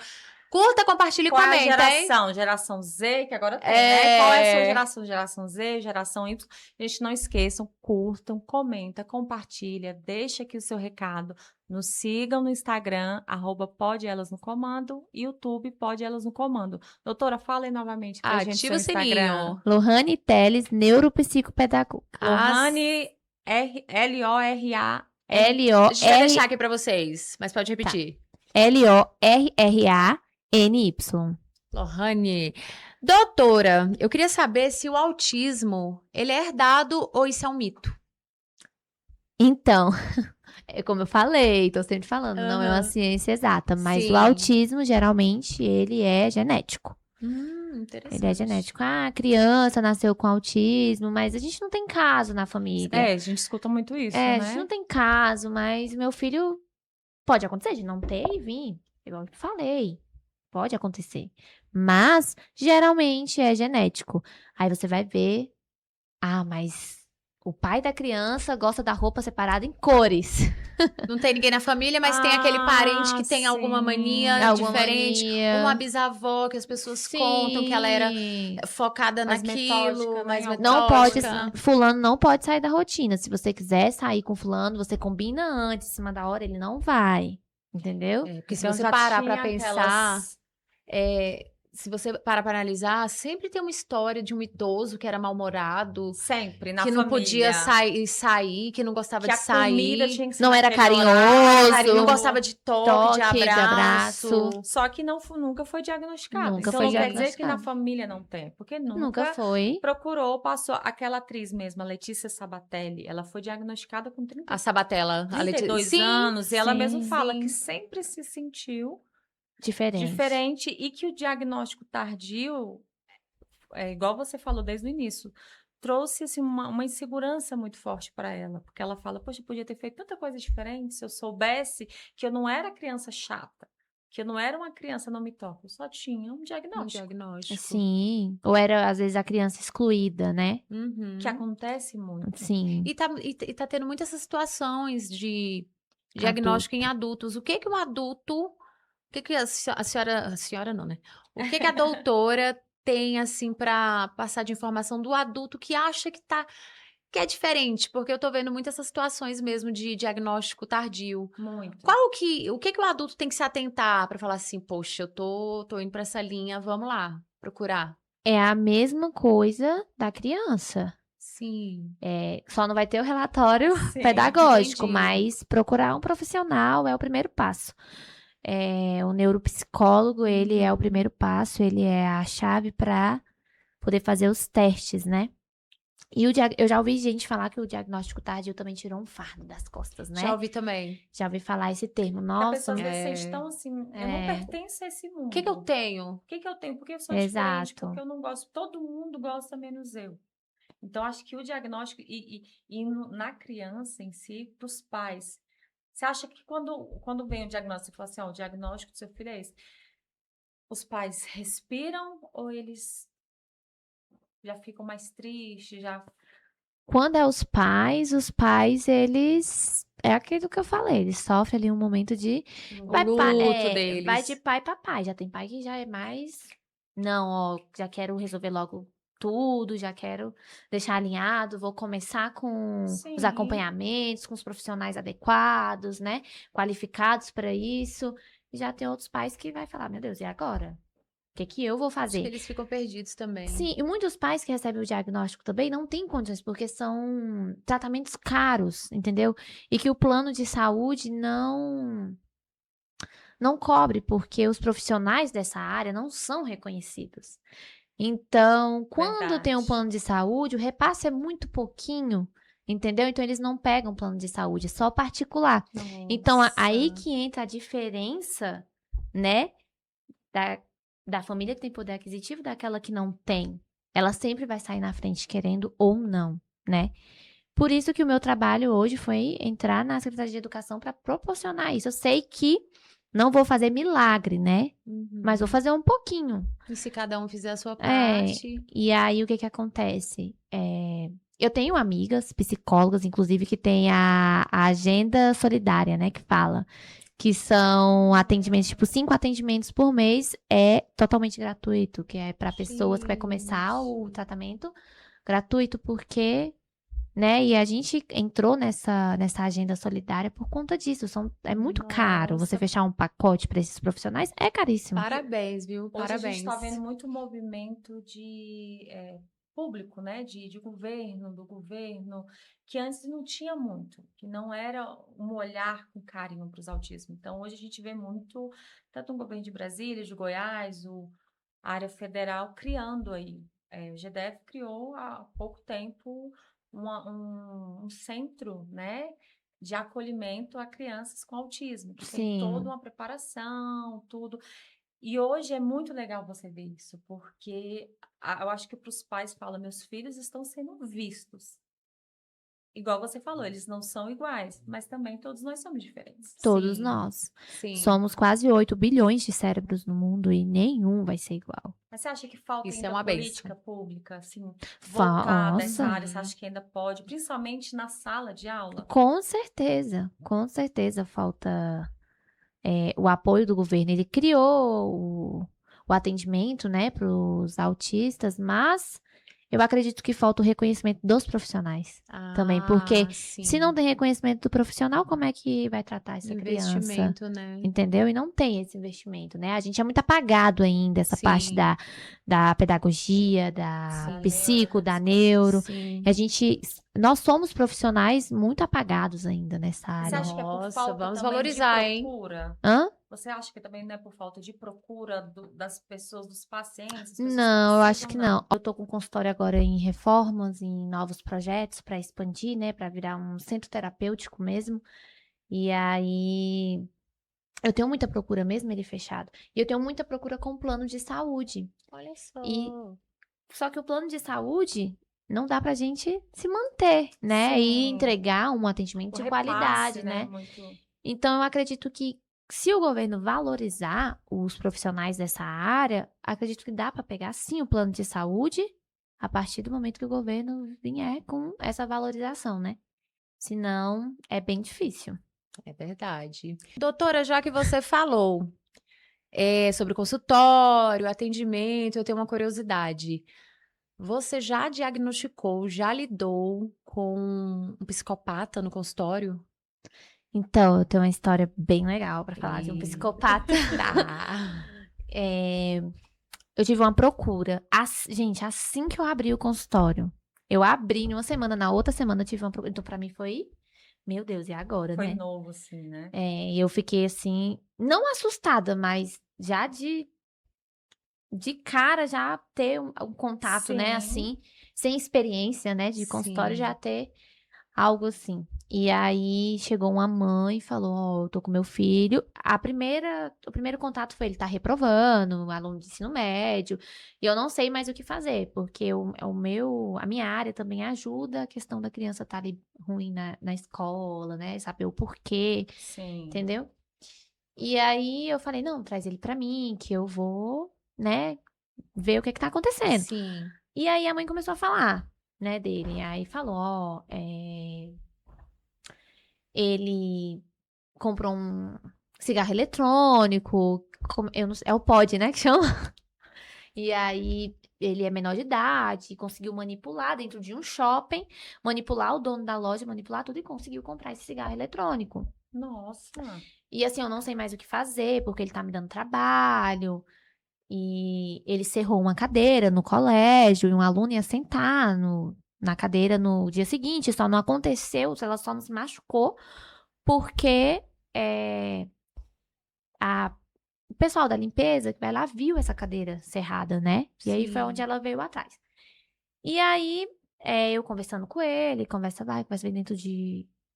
Curta, compartilha e Qual é a comenta, hein? geração? Geração Z, que agora tem, né? Qual é a sua geração? Geração Z, geração Y? Gente, não esqueçam, curtam, comenta, compartilha, deixa aqui o seu recado. Nos sigam no Instagram, @podeelasnocomando, YouTube Pode Elas no Comando. Doutora, fala aí novamente pra gente Ativa seu o Instagram. sininho. Lohane Teles, neuropsicopedagoga. Lohane, L-O-R-A. A gente vai L-O-R... deixar aqui pra vocês, mas pode repetir. L-O-R-R-A-N-Y. Lohane. Doutora, eu queria saber se o autismo, ele é herdado ou isso é um mito? Então, como eu falei, tô sempre falando, não é uma Aham. ciência exata, mas Sim. o autismo, geralmente, ele é genético. Interessante. Ele é genético. Ah, a criança nasceu com autismo, mas a gente não tem caso na família. A gente escuta muito isso, A né? gente não tem caso, mas meu filho pode acontecer de não ter e vir. Igual eu falei, pode acontecer. Mas, geralmente, é genético. Aí você vai ver, mas o pai da criança gosta da roupa separada em cores. Não tem ninguém na família, mas tem aquele parente que tem alguma sim. mania Alguma diferente. mania. Uma bisavó que as pessoas contam que ela era focada Mais naquilo, metódica, mais né? Não pode, metódica. fulano não pode sair da rotina. Se você quiser sair com fulano, você combina antes, em cima da hora, ele não vai. Entendeu? Porque se Então, você já parar pra tinha pensar, aquelas- se você parar pra analisar, sempre tem uma história de um idoso que era mal-humorado, Sempre, na que não podia família. sair, que não gostava Que de a comida sair, tinha que ser Não era naquele carinhoso. horário. não gostava de toque, de Toque, de abraço. Só que nunca foi diagnosticado. Nunca Então foi não quer dizer que na diagnosticado. família não tem, porque Nunca nunca foi. procurou, passou. Aquela atriz mesmo, a Letícia Sabatelli, ela foi diagnosticada com A Sabatella. A 32 Sim, anos, e ela mesma sim. fala que sempre se sentiu diferente e que o diagnóstico tardio, igual você falou desde o início, trouxe assim, uma insegurança muito forte para ela, porque ela fala, poxa, eu podia ter feito tanta coisa diferente se eu soubesse que eu não era criança chata, que eu não era uma criança não me toca, eu só tinha um diagnóstico. Sim. Ou era, às vezes, a criança excluída, né? Uhum. Que acontece muito. Sim. E tá tendo muitas essas situações de diagnóstico em adultos. O que que um adulto... O que que a senhora não, né? O que que a doutora tem, assim, pra passar de informação do adulto que acha que tá que é diferente? Porque eu tô vendo muitas essas situações mesmo de diagnóstico tardio. Muito. O que o adulto tem que se atentar pra falar assim, poxa, eu tô indo pra essa linha, vamos lá, procurar? É a mesma coisa da criança. Sim. Só não vai ter o relatório Sim, pedagógico, entendi. mas procurar um profissional é o primeiro passo. O neuropsicólogo, ele é o primeiro passo, ele é a chave para poder fazer os testes, né? E eu já ouvi gente falar que o diagnóstico tardio também tirou um fardo das costas, né? Já ouvi também. Já ouvi falar esse termo. A Nossa, pessoa às vezes sente tão assim, eu não pertenço a esse mundo. O que eu tenho? O que eu tenho? Porque eu sou diferente, Exato. porque eu não gosto, todo mundo gosta menos eu. Então, acho que o diagnóstico, na criança em si, para os pais, você acha que quando vem o diagnóstico, você fala assim, o diagnóstico do seu filho é esse, os pais respiram ou eles já ficam mais tristes, já... Quando é os pais, eles. É aquilo que eu falei, eles sofrem ali um momento de. O luto deles. Vai de pai pra pai. Já tem pai que já é mais. Não, ó, já quero resolver logo tudo, já quero deixar alinhado, vou começar com os Sim. acompanhamentos, com os profissionais adequados, né? Qualificados para isso. E já tem outros pais que vai falar, meu Deus, e agora? O que eu vou Acho fazer? que eles ficam perdidos também. Sim, e muitos pais que recebem o diagnóstico também não têm condições, porque são tratamentos caros, entendeu? E que o plano de saúde não cobre, porque os profissionais dessa área não são reconhecidos. Então, quando tem um Verdade. plano de saúde, o repasse é muito pouquinho, entendeu? Então, eles não pegam plano de saúde, é só particular. Então, aí Nossa. que entra a diferença, né, da família que tem poder aquisitivo daquela que não tem. Ela sempre vai sair na frente, querendo ou não, né? Por isso que o meu trabalho hoje foi entrar na Secretaria de Educação para proporcionar isso. Eu sei que não vou fazer milagre, né? Mas vou fazer um pouquinho. E se cada um fizer a sua É, parte? e aí o que acontece? Eu tenho amigas, psicólogas, inclusive, que tem a agenda solidária, né? Que fala que são atendimentos, tipo, 5 atendimentos por mês, é totalmente gratuito, que é para pessoas que vai começar o tratamento gratuito, porque, né? E a gente entrou nessa agenda solidária por conta disso. É muito caro você Nossa. fechar um pacote para esses profissionais, é caríssimo. Parabéns, viu? Hoje Parabéns. a gente está vendo muito movimento de público, né? De governo, do governo, que antes não tinha muito, que não era um olhar com carinho para os autismos. Então, hoje a gente vê muito, tanto o governo de Brasília, de Goiás, a área federal criando aí. O GDF criou há pouco tempo um centro, né? De acolhimento a crianças com autismo, que tem toda Sim. uma preparação, tudo. E hoje é muito legal você ver isso, porque eu acho que para os pais fala, meus filhos estão sendo vistos. Igual você falou, eles não são iguais, mas também todos nós somos diferentes. Todos Sim, nós. Sim. Somos quase 8 bilhões de cérebros no mundo e nenhum vai ser igual. Mas você acha que falta Isso ainda é uma política bênção. pública, assim, voltada a essa Nossa. área? Você acha que ainda pode, principalmente na sala de aula? Com certeza falta o apoio do governo. Ele criou o atendimento, né, para os autistas, mas eu acredito que falta o reconhecimento dos profissionais também, porque se não tem reconhecimento do profissional, como é que vai tratar essa criança? Investimento, né? Entendeu? E não tem esse investimento, né? A gente é muito apagado ainda, essa Sim. parte da pedagogia, da Sim. psico, da neuro. Sim. Nós somos profissionais muito apagados ainda nessa Você área. acha que é por Nossa, falta vamos também valorizar, de hein? procura? Hã? Você acha que também não é por falta de procura das pessoas, dos pacientes? Das pessoas Não, eu acho precisam, que não. Eu tô com consultório agora em reformas, em novos projetos para expandir, né, para virar um centro terapêutico mesmo. E aí eu tenho muita procura mesmo ele fechado. E eu tenho muita procura com plano de saúde. Olha só. Só que o plano de saúde não dá pra gente se manter, né? E Sim. entregar um atendimento O de qualidade, repasse, né? Muito... Então, eu acredito que se o governo valorizar os profissionais dessa área, acredito que dá para pegar sim o plano de saúde a partir do momento que o governo vier com essa valorização, né? Senão, é bem difícil. É verdade. Doutora, já que você falou sobre consultório, atendimento, eu tenho uma curiosidade. Você já diagnosticou, já lidou com um psicopata no consultório? Então, eu tenho uma história bem legal pra falar de um Ih. psicopata. Tá. Eu tive uma procura. Gente, assim que eu abri o consultório, eu abri em uma semana, na outra semana eu tive uma procura. Então, pra mim foi, meu Deus, e agora, Foi né? novo, assim, né? E eu fiquei assim, não assustada, mas já de cara já ter um contato, né, Sim. assim, sem experiência, né, de consultório, Sim. já ter algo assim. E aí chegou uma mãe e falou: Ó, eu tô com meu filho. O primeiro contato foi ele tá reprovando, aluno de ensino médio, e eu não sei mais o que fazer, porque a minha área também ajuda a questão da criança estar ali ruim na escola, né? Saber o porquê, Sim. entendeu? E aí eu falei: não, traz ele pra mim, que eu vou, né, ver o que tá acontecendo. Sim. E aí a mãe começou a falar, né, dele. Aí falou: ó, ele comprou um cigarro eletrônico, eu não sei, é o pod, né, que chama? E aí ele é menor de idade, conseguiu manipular dentro de um shopping, manipular o dono da loja, manipular tudo e conseguiu comprar esse cigarro eletrônico. Nossa. E assim, eu não sei mais o que fazer, porque ele tá me dando trabalho. E ele cerrou uma cadeira no colégio, e um aluno ia sentar na cadeira no dia seguinte, só não aconteceu, ela só não se machucou, porque o pessoal da limpeza que vai lá viu essa cadeira cerrada, né? E aí foi Sim. onde ela veio atrás. E aí, eu conversando com ele, conversa vem dentro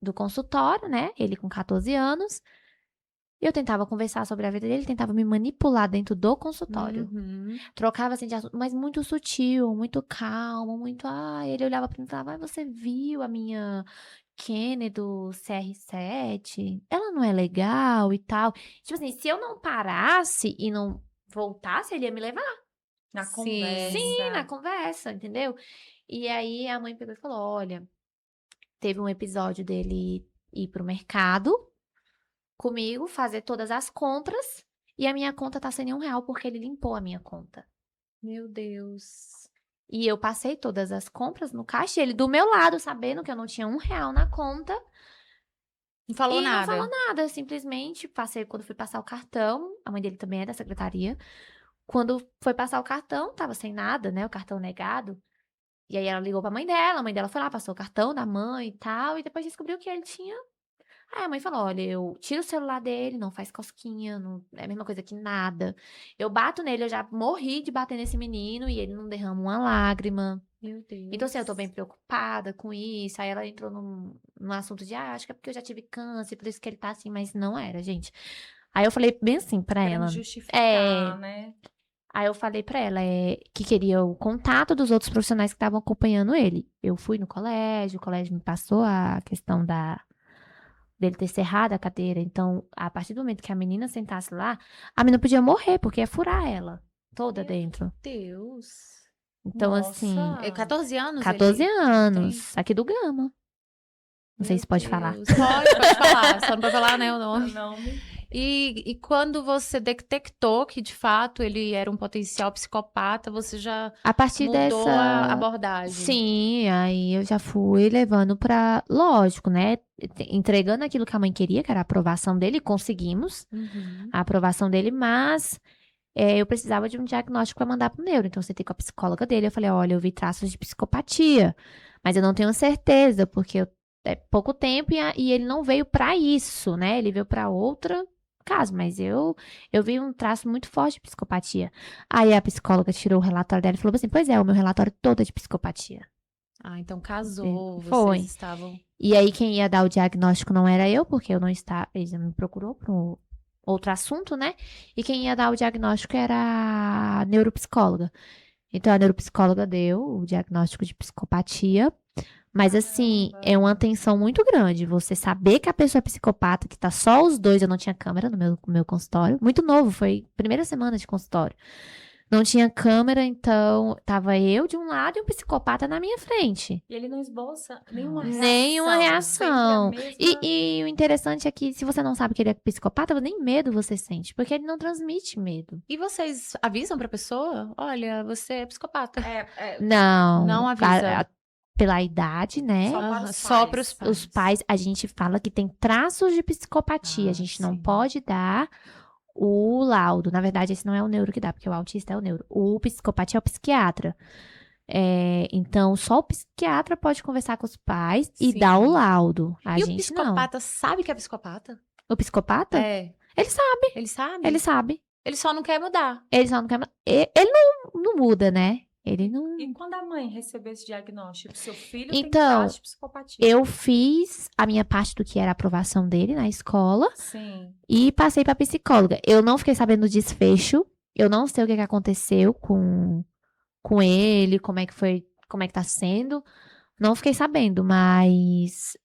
do consultório, né? Ele com 14 anos. Eu tentava conversar sobre a vida dele, tentava me manipular dentro do consultório. Uhum. Trocava assim de assunto, mas muito sutil, muito calmo, muito. Ele olhava pra mim e falava: você viu a minha Kenny do CR7? Ela não é legal e tal. Tipo assim, se eu não parasse e não voltasse, ele ia me levar. Na Sim. conversa. Sim, na conversa, entendeu? E aí a mãe pegou e falou: olha, teve um episódio dele ir pro mercado comigo, fazer todas as compras, e a minha conta tá sem R$1 porque ele limpou a minha conta. Meu Deus. E eu passei todas as compras no caixa, e ele do meu lado, sabendo que eu não tinha R$1 na conta. Não falou E não nada. falou nada, simplesmente passei, quando fui passar o cartão, a mãe dele também é da secretaria. Quando foi passar o cartão, tava sem nada, né? O cartão negado. E aí ela ligou pra mãe dela, a mãe dela foi lá, passou o cartão da mãe e tal, e depois descobriu que ele tinha. Aí a mãe falou: olha, eu tiro o celular dele, não faz cosquinha, não é a mesma coisa que nada. Eu bato nele, eu já morri de bater nesse menino e ele não derrama uma lágrima. Meu Deus. Então, assim, eu tô bem preocupada com isso. Aí ela entrou num assunto de, acho que é porque eu já tive câncer, por isso que ele tá assim, mas não era, gente. Aí eu falei bem assim pra Querendo ela. justificar, né? Aí eu falei pra ela que queria o contato dos outros profissionais que estavam acompanhando ele. Eu fui no colégio, o colégio me passou a questão dele ter cerrado a cadeira. Então, a partir do momento que a menina sentasse lá, a menina podia morrer, porque ia furar ela toda Meu dentro. Deus. Então, Nossa. assim, 14 anos 14 ele anos, aqui do Gama. Não sei Meu se pode falar. Deus. Pode falar. Só não pode falar, né, o nome. Não, E quando você detectou que, de fato, ele era um potencial psicopata, você já A partir mudou dessa. a abordagem? Sim, aí eu já fui levando pra. Lógico, né? Entregando aquilo que a mãe queria, que era a aprovação dele, conseguimos Uhum. a aprovação dele, mas eu precisava de um diagnóstico para mandar pro neuro. Então, eu sentei com a psicóloga dele, eu falei: olha, eu vi traços de psicopatia, mas eu não tenho certeza, porque é pouco tempo e ele não veio pra isso, né? Ele veio pra outra caso, mas eu vi um traço muito forte de psicopatia. Aí a psicóloga tirou o relatório dela e falou assim: pois é, o meu relatório todo é de psicopatia. Ah, então casou, Foi. vocês estavam... E aí quem ia dar o diagnóstico não era eu, porque eu não estava, ele me procurou para um outro assunto, né? E quem ia dar o diagnóstico era a neuropsicóloga. Então a neuropsicóloga deu o diagnóstico de psicopatia. Mas assim, é uma tensão muito grande. Você saber que a pessoa é psicopata, que tá só os dois, eu não tinha câmera no meu consultório. Muito novo, foi primeira semana de consultório. Não tinha câmera, então tava eu de um lado e um psicopata na minha frente. E ele não esboça nenhuma reação. Nenhuma reação. Sempre a mesma... E o interessante é que se você não sabe que ele é psicopata, nem medo você sente, porque ele não transmite medo. E vocês avisam pra pessoa? Olha, você é psicopata. Não. Não avisa. Pela idade, né? Só para os Só pais. pros pais. Os pais, a gente fala que tem traços de psicopatia. A gente não sim. pode dar o laudo. Na verdade, esse não é o neuro que dá, porque o autista é o neuro. O psicopatia é o psiquiatra. Então, só o psiquiatra pode conversar com os pais e Sim. dar o laudo. A E o gente psicopata sabe que é psicopata? não. O psicopata? É. Ele sabe. Ele sabe? Ele sabe. Ele só não quer mudar. Ele só não quer. Ele não muda, né? Ele não. E quando a mãe recebeu esse diagnóstico, seu filho Então, tem traço de psicopatia. Eu fiz a minha parte do que era a aprovação dele na escola Sim. e passei pra psicóloga. Eu não fiquei sabendo do desfecho. Eu não sei o que aconteceu com ele, como é que foi, como é que tá sendo. Não fiquei sabendo, mas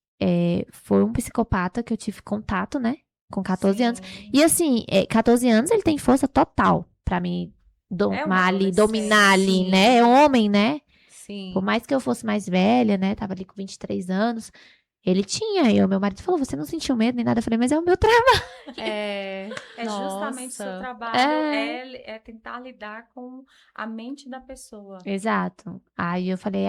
foi um psicopata que eu tive contato, né? Com 14 anos. Sim. E assim, 14 anos ele tem força total pra me domar ali, adolescente, dominar ali, sim. né? É homem, né? Sim. Por mais que eu fosse mais velha, né? Tava ali com 23 anos. Ele tinha. E o meu marido falou, você não sentiu medo nem nada? Eu falei, mas é o meu trabalho. É Justamente o seu Nossa. trabalho é tentar lidar com a mente da pessoa. Exato. Aí eu falei,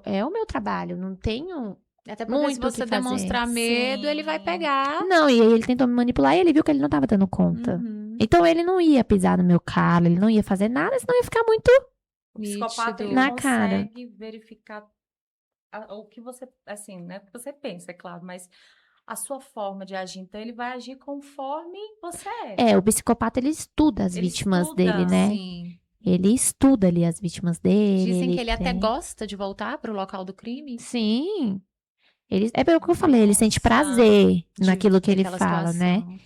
é o meu trabalho. Não tenho... Até porque Muito se o que você fazer. demonstrar medo, Sim. ele vai pegar. Não, e aí ele tentou me manipular e ele viu que ele não tava dando conta. Uhum. Então ele não ia pisar no meu calo, ele não ia fazer nada, senão ia ficar muito... O psicopata, ele Na cara. consegue verificar o que você, assim, né? O que você pensa, é claro, mas a sua forma de agir. Então, ele vai agir conforme você é. O psicopata, ele estuda as Ele vítimas estuda, dele, né? Sim. Ele estuda ali as vítimas dele. Dizem que ele até tem- gosta de voltar pro local do crime. Sim. É pelo que eu falei, ele sente Nossa. prazer De- naquilo que ele daquela fala, né? situação.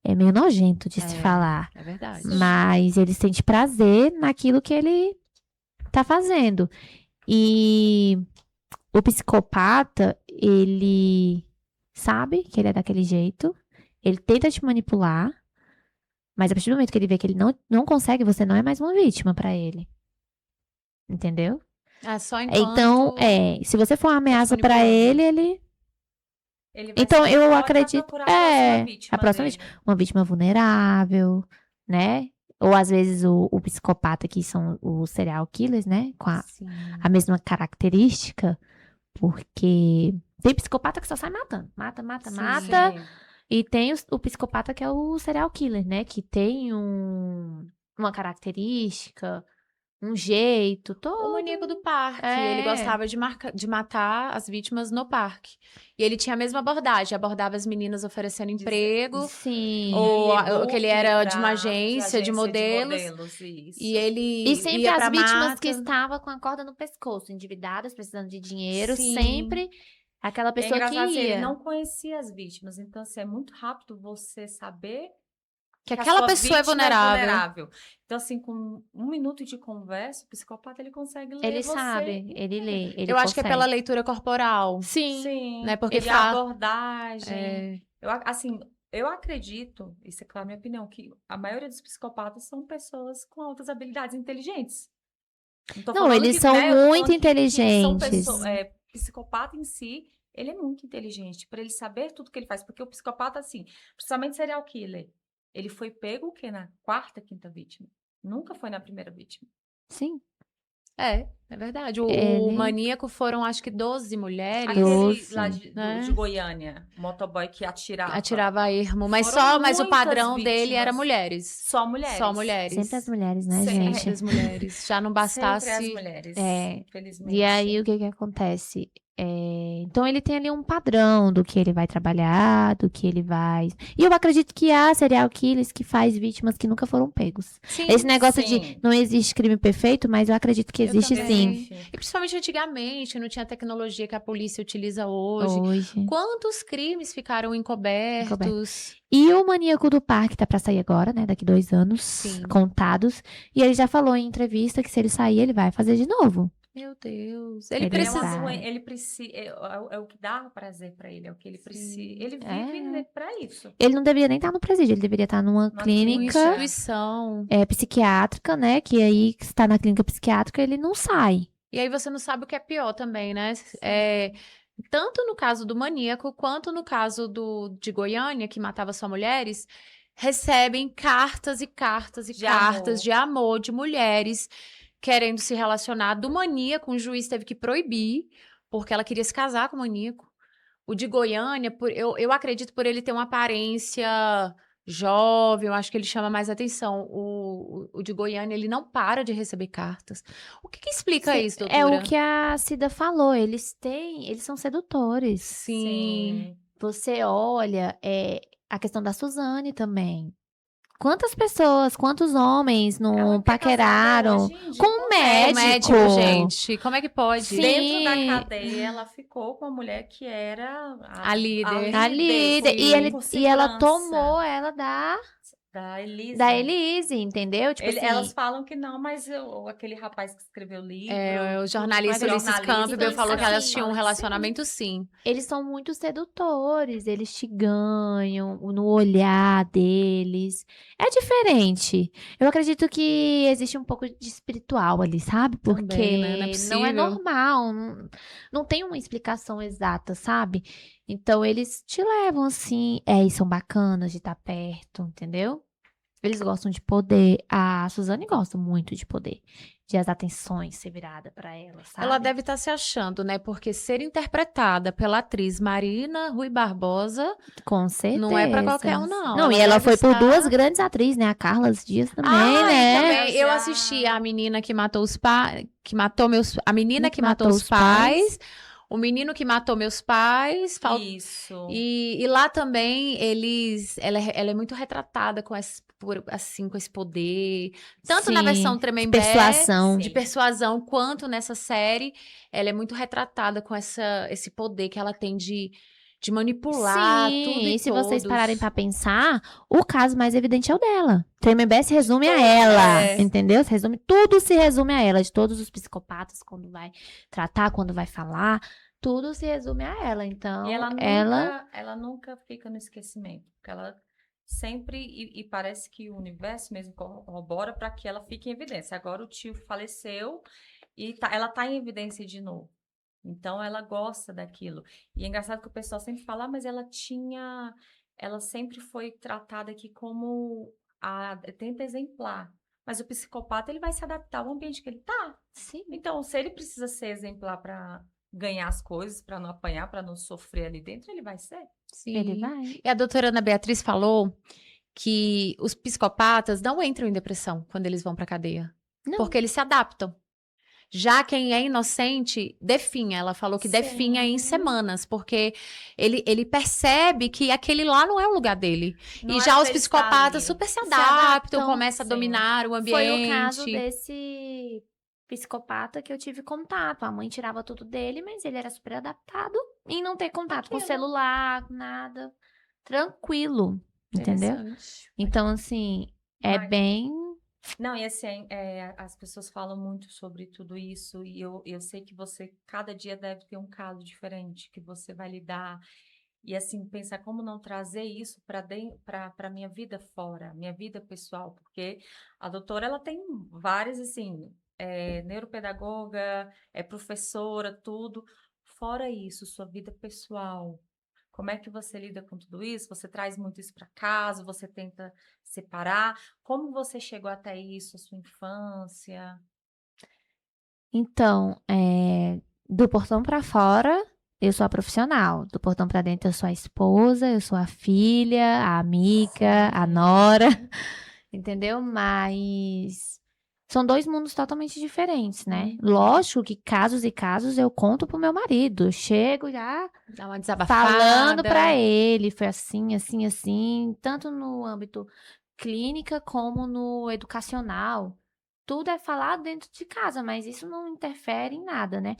É meio nojento de se É. falar. É verdade. Mas ele sente prazer naquilo que ele tá fazendo. E o psicopata, ele sabe que ele é daquele jeito. Ele tenta te manipular. Mas a partir do momento que ele vê que ele não consegue, você não é mais uma vítima pra ele. Entendeu? Ah, só enquanto... Então, se você for uma ameaça pra manipulando. ele... Ele vai Então, se eu voltar acredito- pra procurar a próxima vítima a próxima dele. uma vítima vulnerável, né? Ou às vezes o psicopata, que são os serial killers, né? Com Sim. a mesma característica, porque tem psicopata que só sai matando. Mata, mata, Sim, mata. Sim. E tem o psicopata que é o serial killer, né? Que tem uma característica, um jeito O todo. maníaco do parque. É. Ele gostava de matar as vítimas no parque. E ele tinha a mesma abordagem. Abordava as meninas oferecendo emprego. Sim. Ou que ele era de uma pra- agência de modelos. isso. E ele E sempre ia as pra vítimas mata. que estavam com a corda no pescoço, endividadas, precisando de dinheiro, Sim. sempre aquela É pessoa que engraçado, assim, ia. ele não conhecia as vítimas, então assim, é muito rápido você saber Que a aquela sua pessoa é vítima vulnerável. Então, assim, com 1 minuto de conversa, o psicopata ele consegue ler Ele você. sabe, ele lê, ele Eu acho que é consegue. pela leitura corporal. Sim. Sim, Né, porque e a abordagem. É, Eu acredito, isso é claro, minha opinião, que a maioria dos psicopatas são pessoas com altas habilidades inteligentes. Tô Não, falando eles que, são né, eu tô muito falando que são inteligentes. pessoas, psicopata em si, ele é muito inteligente para ele saber tudo que ele faz, porque o psicopata, assim, principalmente serial killer, ele foi pego o quê? Na 4ª, 5ª vítima. Nunca foi na primeira vítima. Sim. é verdade. O Ele- maníaco foram, acho que, 12 mulheres. Aquele 12, lá né? de Goiânia, o motoboy que atirava. Atirava a ermo. Mas Foram mas o muitas padrão dele era vítimas. mulheres. Só mulheres. Só mulheres. Sempre as mulheres, né, Sempre. gente? Sempre as mulheres. Já não bastasse. Sempre as mulheres, É, infelizmente. E aí, o que acontece? Então, ele tem ali um padrão do que ele vai trabalhar, do que ele vai... E eu acredito que há serial killers que faz vítimas que nunca foram pegos. Sim, Esse negócio sim. de não existe crime perfeito, mas eu acredito que Eu existe também. sim. E principalmente antigamente, não tinha a tecnologia que a polícia utiliza hoje. Hoje. Quantos crimes ficaram encobertos? E o Maníaco do Parque tá pra sair agora, né? Daqui 2 anos Sim. contados. E ele já falou em entrevista que se ele sair, ele vai fazer de novo. Meu Deus. Ele precisa... Ele precisa, é o que dá prazer pra ele, é o que ele precisa. Ele vive É. pra isso. Ele não deveria nem estar no presídio, ele deveria estar numa Uma clínica instituição. psiquiátrica, né? Que aí, que está na clínica psiquiátrica, ele não sai. E aí você não sabe o que é pior também, né? Tanto no caso do maníaco, quanto no caso de Goiânia, que matava só mulheres, recebem cartas e cartas e cartas de amor de mulheres querendo se relacionar. Do maníaco, um juiz teve que proibir, porque ela queria se casar com o maníaco. O de Goiânia, eu acredito por ele ter uma aparência jovem, eu acho que ele chama mais atenção. O de Goiânia, ele não para de receber cartas. O que explica Sim, isso, doutora? é o que a Cida falou, eles são sedutores. Sim. Você olha, a questão da Suzane também. Quantas pessoas, quantos homens não Ela quer casar paqueraram hoje em dia com um médico? Gente, como é que pode? Sim. Dentro da cadeia, ela ficou com a mulher que era A líder. A líder. com E ela segurança. tomou ela da Elise, entendeu? Tipo assim, Elas falam que não, mas aquele rapaz que escreveu o livro... O jornalista Ulisses Campbell falou que elas assim, tinham um relacionamento, sim. eles são muito sedutores, eles te ganham no olhar deles. É diferente. Eu acredito que existe um pouco de espiritual ali, sabe? Porque Também, né? Não é não é possível. normal, não tem uma explicação exata, sabe? Então eles te levam assim, e são bacanas de estar perto, entendeu? Eles gostam de poder. A Suzane gosta muito de poder. De as atenções ser virada pra ela, sabe? Ela deve estar se achando, né? Porque ser interpretada pela atriz Marina Rui Barbosa Com certeza. não é pra qualquer um, não. Não, e ela deve foi por estar- duas grandes atrizes, né? A Carla Dias também, né? também. Eu Já- assisti a menina que matou os pais, a menina que matou os pais. pais, o menino que matou meus pais, Isso. e lá também ela é muito retratada com com esse poder, tanto na Sim, versão de Tremembé, persuasão. de persuasão, quanto nessa série, ela é muito retratada com esse poder que ela tem de manipular Sim, tudo e e se vocês todos. pararem pra pensar, o caso mais evidente é o dela. Tremembé se resume a ela, entendeu? Tudo se resume a ela, de todos os psicopatas, quando vai tratar, quando vai falar, tudo se resume a ela. Então, E ela nunca fica no esquecimento, porque ela sempre, e parece que o universo mesmo corrobora para que ela fique em evidência. Agora o tio faleceu e ela tá em evidência de novo. Então ela gosta daquilo. E é engraçado que o pessoal sempre fala, mas ela sempre foi tratada aqui como a tenta exemplar. Mas o psicopata, ele vai se adaptar ao ambiente que ele tá. sim. Então, se ele precisa ser exemplar para ganhar as coisas, para não apanhar, para não sofrer ali dentro, ele vai ser. Sim. Ele vai. E a doutora Ana Beatriz falou que os psicopatas não entram em depressão quando eles vão pra cadeia. Não. Porque eles se adaptam. Já quem é inocente, definha. Ela falou que definha em semanas, porque ele percebe que aquele lá não é o lugar dele. Não e é já pra os ele estar psicopatas ali. super se Se adaptam, adaptam, começam a sim. dominar o ambiente. Foi o caso desse psicopata que eu tive contato. A mãe tirava tudo dele, mas ele era super adaptado em não ter contato com o celular, nada. Tranquilo, entendeu? Interessante. Então, assim, é Mas- bem... Não, e assim, as pessoas falam muito sobre tudo isso, e eu sei que você, cada dia deve ter um caso diferente que você vai lidar. E assim, pensar como não trazer isso para minha vida fora, minha vida pessoal, porque a doutora, ela tem várias, assim, neuropedagoga, é professora, tudo. Fora isso, sua vida pessoal. Como é que você lida com tudo isso? Você traz muito isso para casa? Você tenta separar? Como você chegou até isso, a sua infância? Então, do portão pra fora, eu sou a profissional. Do portão pra dentro, eu sou a esposa, eu sou a filha, a amiga, a nora. Entendeu? Mas são dois mundos totalmente diferentes, né? Lógico que casos e casos eu conto pro meu marido. Eu chego já Dá uma desabafada. falando pra ele. Foi assim, assim, assim. Tanto no âmbito clínica como no educacional. Tudo é falado dentro de casa, mas isso não interfere em nada, né?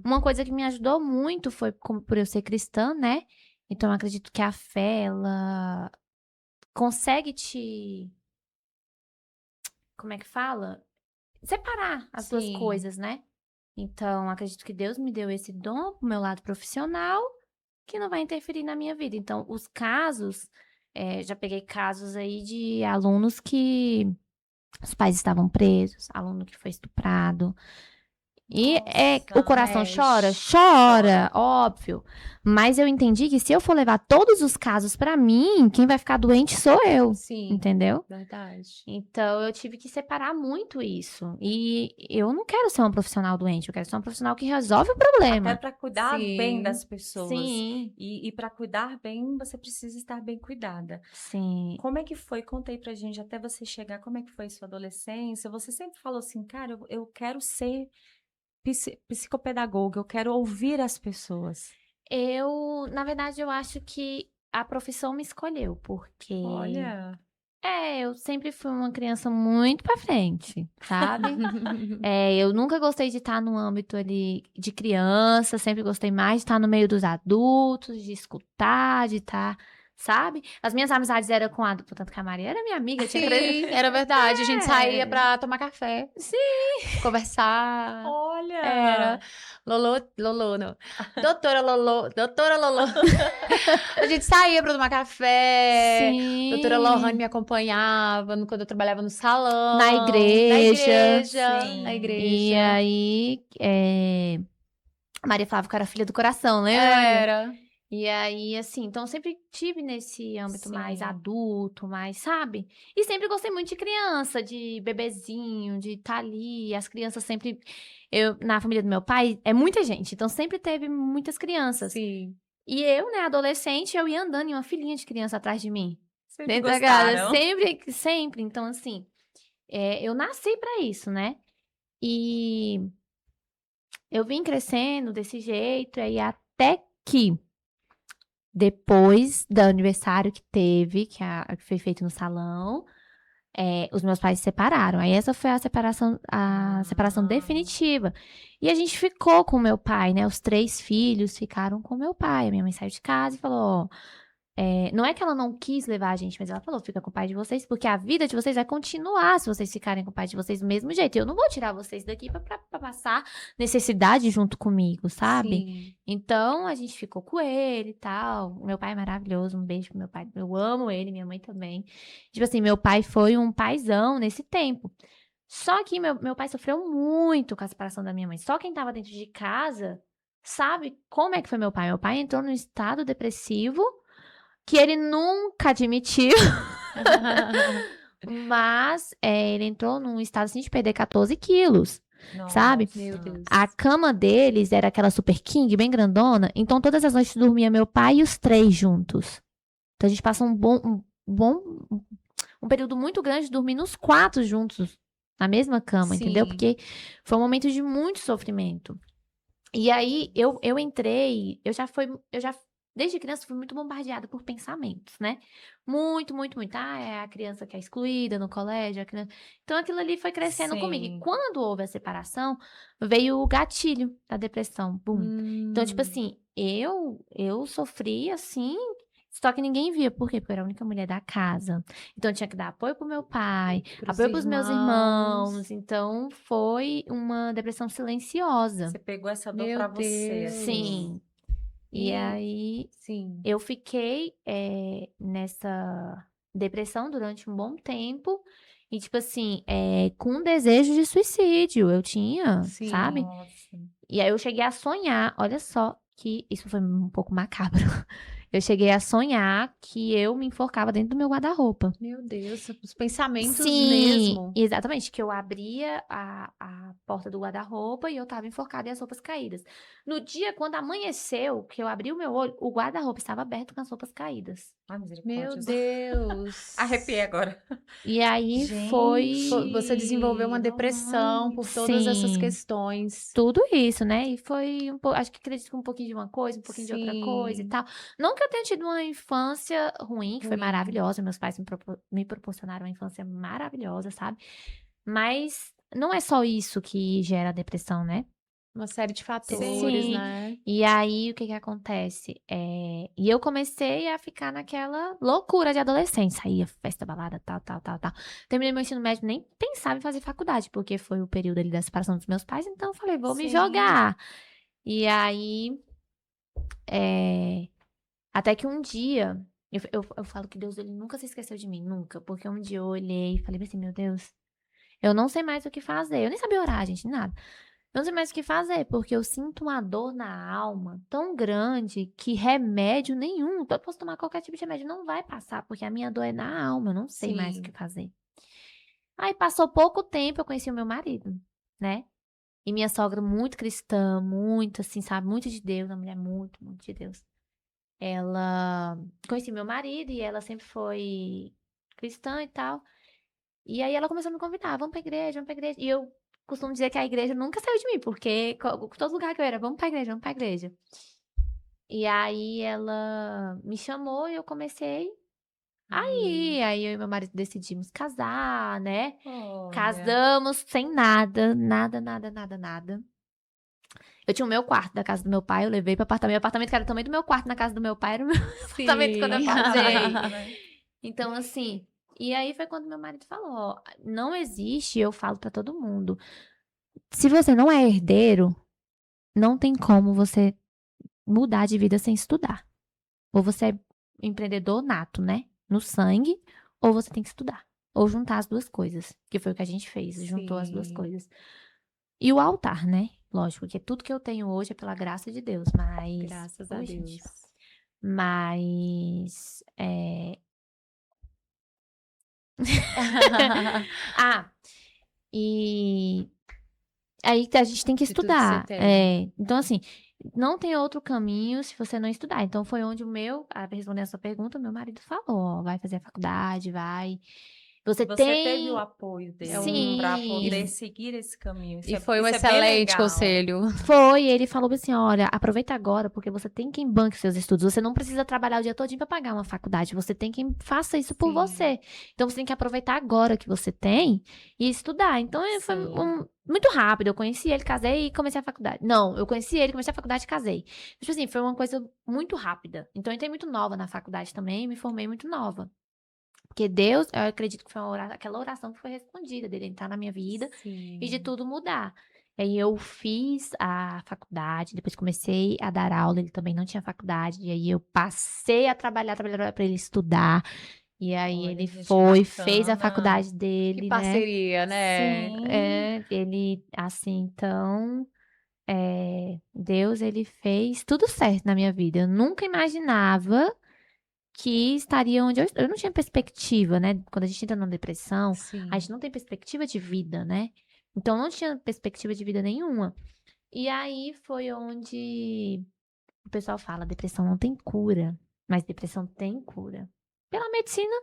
Uma coisa que me ajudou muito foi por eu ser cristã, né? Então eu acredito que a fé, ela consegue te... Como é que fala? Separar as duas Sim. coisas, né? Então, acredito que Deus me deu esse dom pro meu lado profissional, que não vai interferir na minha vida. Então, os casos, já peguei casos aí de alunos que os pais estavam presos, aluno que foi estuprado. E o coração chora? Chora, óbvio. Mas eu entendi que se eu for levar todos os casos pra mim, quem vai ficar doente sou eu. Sim. Entendeu? Verdade. Então, eu tive que separar muito isso. E eu não quero ser uma profissional doente, eu quero ser uma profissional que resolve o problema. Até para cuidar bem Sim. das pessoas. Sim, E para cuidar bem, você precisa estar bem cuidada. sim. Como é que foi? Conta aí pra gente, até você chegar, como é que foi sua adolescência? Você sempre falou assim, cara, eu quero ser psicopedagoga, eu quero ouvir as pessoas. Na verdade, eu acho que a profissão me escolheu, porque Olha, eu sempre fui uma criança muito pra frente, sabe? Eu nunca gostei de estar no âmbito ali de criança, sempre gostei mais de estar no meio dos adultos, de escutar, de estar, sabe? As minhas amizades eram com adulto, tanto que a Maria era minha amiga, Sim, era verdade. A gente saía É. pra tomar café. Sim. Conversar. olha. Era. Lolo, não. Doutora Lolo. A gente saía pra tomar café. Sim. Doutora Lohane me acompanhava quando eu trabalhava no salão. Na igreja. Sim. Na igreja. E aí, a Maria falava que eu era filha do coração, lembra? Era. E aí, assim, então eu sempre tive nesse âmbito mais Sim. adulto, mais, sabe? E sempre gostei muito de criança, de bebezinho, de estar ali. As crianças sempre. Na família do meu pai, é muita gente, então sempre teve muitas crianças. Sim. E eu, né, adolescente, eu ia andando e uma filhinha de criança atrás de mim. Sempre Dentro da casa. gostaram. Sempre, sempre. Então, assim, eu nasci pra isso, né? E eu vim crescendo desse jeito, aí até que depois do aniversário que teve, que foi feito no salão, os meus pais se separaram. Aí essa foi a separação definitiva. E a gente ficou com o meu pai, né? Os 3 filhos ficaram com o meu pai. A minha mãe saiu de casa e falou, ó, não é que ela não quis levar a gente, mas ela falou, fica com o pai de vocês, porque a vida de vocês vai continuar se vocês ficarem com o pai de vocês do mesmo jeito. Eu não vou tirar vocês daqui pra passar necessidade junto comigo, sabe? Sim. Então, a gente ficou com ele e tal. Meu pai é maravilhoso, um beijo pro meu pai. Eu amo ele, minha mãe também. Tipo assim, meu pai foi um paizão nesse tempo. Só que meu pai sofreu muito com a separação da minha mãe. Só quem tava dentro de casa sabe como é que foi meu pai. Meu pai entrou num estado depressivo que ele nunca admitiu. Mas ele entrou num estado assim de perder 14 quilos. Nossa. Sabe? Meu Deus. A cama deles era aquela super king, bem grandona. Então, todas as noites dormia meu pai e os 3 juntos. Então, a gente passa um período muito grande dormindo os 4 juntos na mesma cama, entendeu? Sim. Porque foi um momento de muito sofrimento. E aí, eu entrei, desde criança, fui muito bombardeada por pensamentos, né? Muito, muito, muito. É a criança que é excluída no colégio. Então, aquilo ali foi crescendo comigo. E Sim. quando houve a separação, veio o gatilho da depressão. Bum. Então, tipo assim, eu sofri assim, só que ninguém via. Por quê? Porque eu era a única mulher da casa. Então, eu tinha que dar apoio pro meu pai, apoio pros meus irmãos. Então, foi uma depressão silenciosa. Você pegou essa dor Meu pra você, Deus. assim. Sim. E aí, Sim. eu fiquei nessa depressão durante um bom tempo. E, tipo assim, com um desejo de suicídio. Eu tinha, Sim. sabe? Nossa. E aí eu cheguei a sonhar, olha só, que isso foi um pouco macabro. Eu cheguei a sonhar que eu me enforcava dentro do meu guarda-roupa. Meu Deus, os pensamentos Sim, mesmo. exatamente, que eu abria a porta do guarda-roupa e eu tava enforcada e as roupas caídas. No dia, quando amanheceu, que eu abri o meu olho, o guarda-roupa estava aberto com as roupas caídas. Ai, Meu misericórdia. Deus. Arrepiei agora. E aí Gente. Você desenvolveu uma depressão por todas essas Sim. questões. Tudo isso, né? E foi acho que acredito que um pouquinho de uma coisa, um pouquinho de outra coisa e Sim. tal. Não que eu tenha tido uma infância ruim, que foi Ruim. maravilhosa. Meus pais me proporcionaram uma infância maravilhosa, sabe? Mas não é só isso que gera depressão, né? Uma série de fatores, Sim. né? E aí, o que que acontece? E eu comecei a ficar naquela loucura de adolescente. Saía, festa, balada, tal, tal, tal, tal. Terminei meu ensino médio, nem pensava em fazer faculdade, porque foi o período ali da separação dos meus pais, então eu falei, vou me Sim. jogar. E aí, até que um dia, eu falo que Deus, ele nunca se esqueceu de mim, nunca. Porque um dia eu olhei e falei assim, meu Deus, eu não sei mais o que fazer. Eu nem sabia orar, gente, nada. Eu não sei mais o que fazer, porque eu sinto uma dor na alma tão grande que remédio nenhum, eu posso tomar qualquer tipo de remédio, não vai passar, porque a minha dor é na alma, eu não sei mais o Sim. que fazer. Aí passou pouco tempo, eu conheci o meu marido, né? E minha sogra muito cristã, muito assim, sabe? Muito de Deus, uma mulher muito, muito de Deus. Ela conheci meu marido e ela sempre foi cristã e tal. E aí ela começou a me convidar, vamos pra igreja, vamos pra igreja. E eu costumo dizer que a igreja nunca saiu de mim, porque todo lugar que eu era, vamos pra igreja, vamos pra igreja. E aí ela me chamou e eu comecei. Aí eu e meu marido decidimos casar, né? Olha. Casamos sem nada, nada, nada, nada, nada. Eu tinha o meu quarto da casa do meu pai, eu levei pro apartamento. Meu apartamento que era também do meu quarto na casa do meu pai, era o meu apartamento quando eu casei. Então, assim, e aí foi quando meu marido falou, ó, não existe, eu falo pra todo mundo, se você não é herdeiro, não tem como você mudar de vida sem estudar. Ou você é empreendedor nato, né? No sangue, ou você tem que estudar. Ou juntar as duas coisas, que foi o que a gente fez, juntou as duas Sim. coisas. E o altar, né? Lógico, que tudo que eu tenho hoje é pela graça de Deus, mas... Graças a Oi, Deus. gente. Mas... E aí a gente tem que De tudo que você estudar. tem. Então, assim, não tem outro caminho se você não estudar. Então, foi onde respondendo a sua pergunta, meu marido falou, ó, vai fazer a faculdade, vai. Você teve o tem... apoio dele Sim. para poder seguir esse caminho. E foi um isso é bem excelente legal. conselho. Foi, ele falou assim, olha, aproveita agora, porque você tem quem banque seus estudos. Você não precisa trabalhar o dia todinho pra pagar uma faculdade. Você tem quem faça isso por Sim. você. Então, você tem que aproveitar agora que você tem e estudar. Então, foi Sim. muito rápido. Eu conheci ele, casei e comecei a faculdade. Não, eu conheci ele, comecei a faculdade e casei. Tipo assim, foi uma coisa muito rápida. Então, eu entrei muito nova na faculdade também, me formei muito nova. Porque Deus, eu acredito que foi aquela oração que foi respondida, dele entrar na minha vida Sim. e de tudo mudar. E aí eu fiz a faculdade, depois comecei a dar aula, ele também não tinha faculdade, e aí eu passei a trabalhar para ele estudar. E aí Olha, ele gente, foi, bacana. fez a faculdade dele, Que né? parceria, né? Sim. Ele, assim, então, Deus, ele fez tudo certo na minha vida. Eu nunca imaginava que estaria onde eu não tinha perspectiva, né? Quando a gente entra numa depressão, Sim. a gente não tem perspectiva de vida, né? Então, não tinha perspectiva de vida nenhuma. E aí foi onde o pessoal fala, depressão não tem cura, mas depressão tem cura. Pela medicina,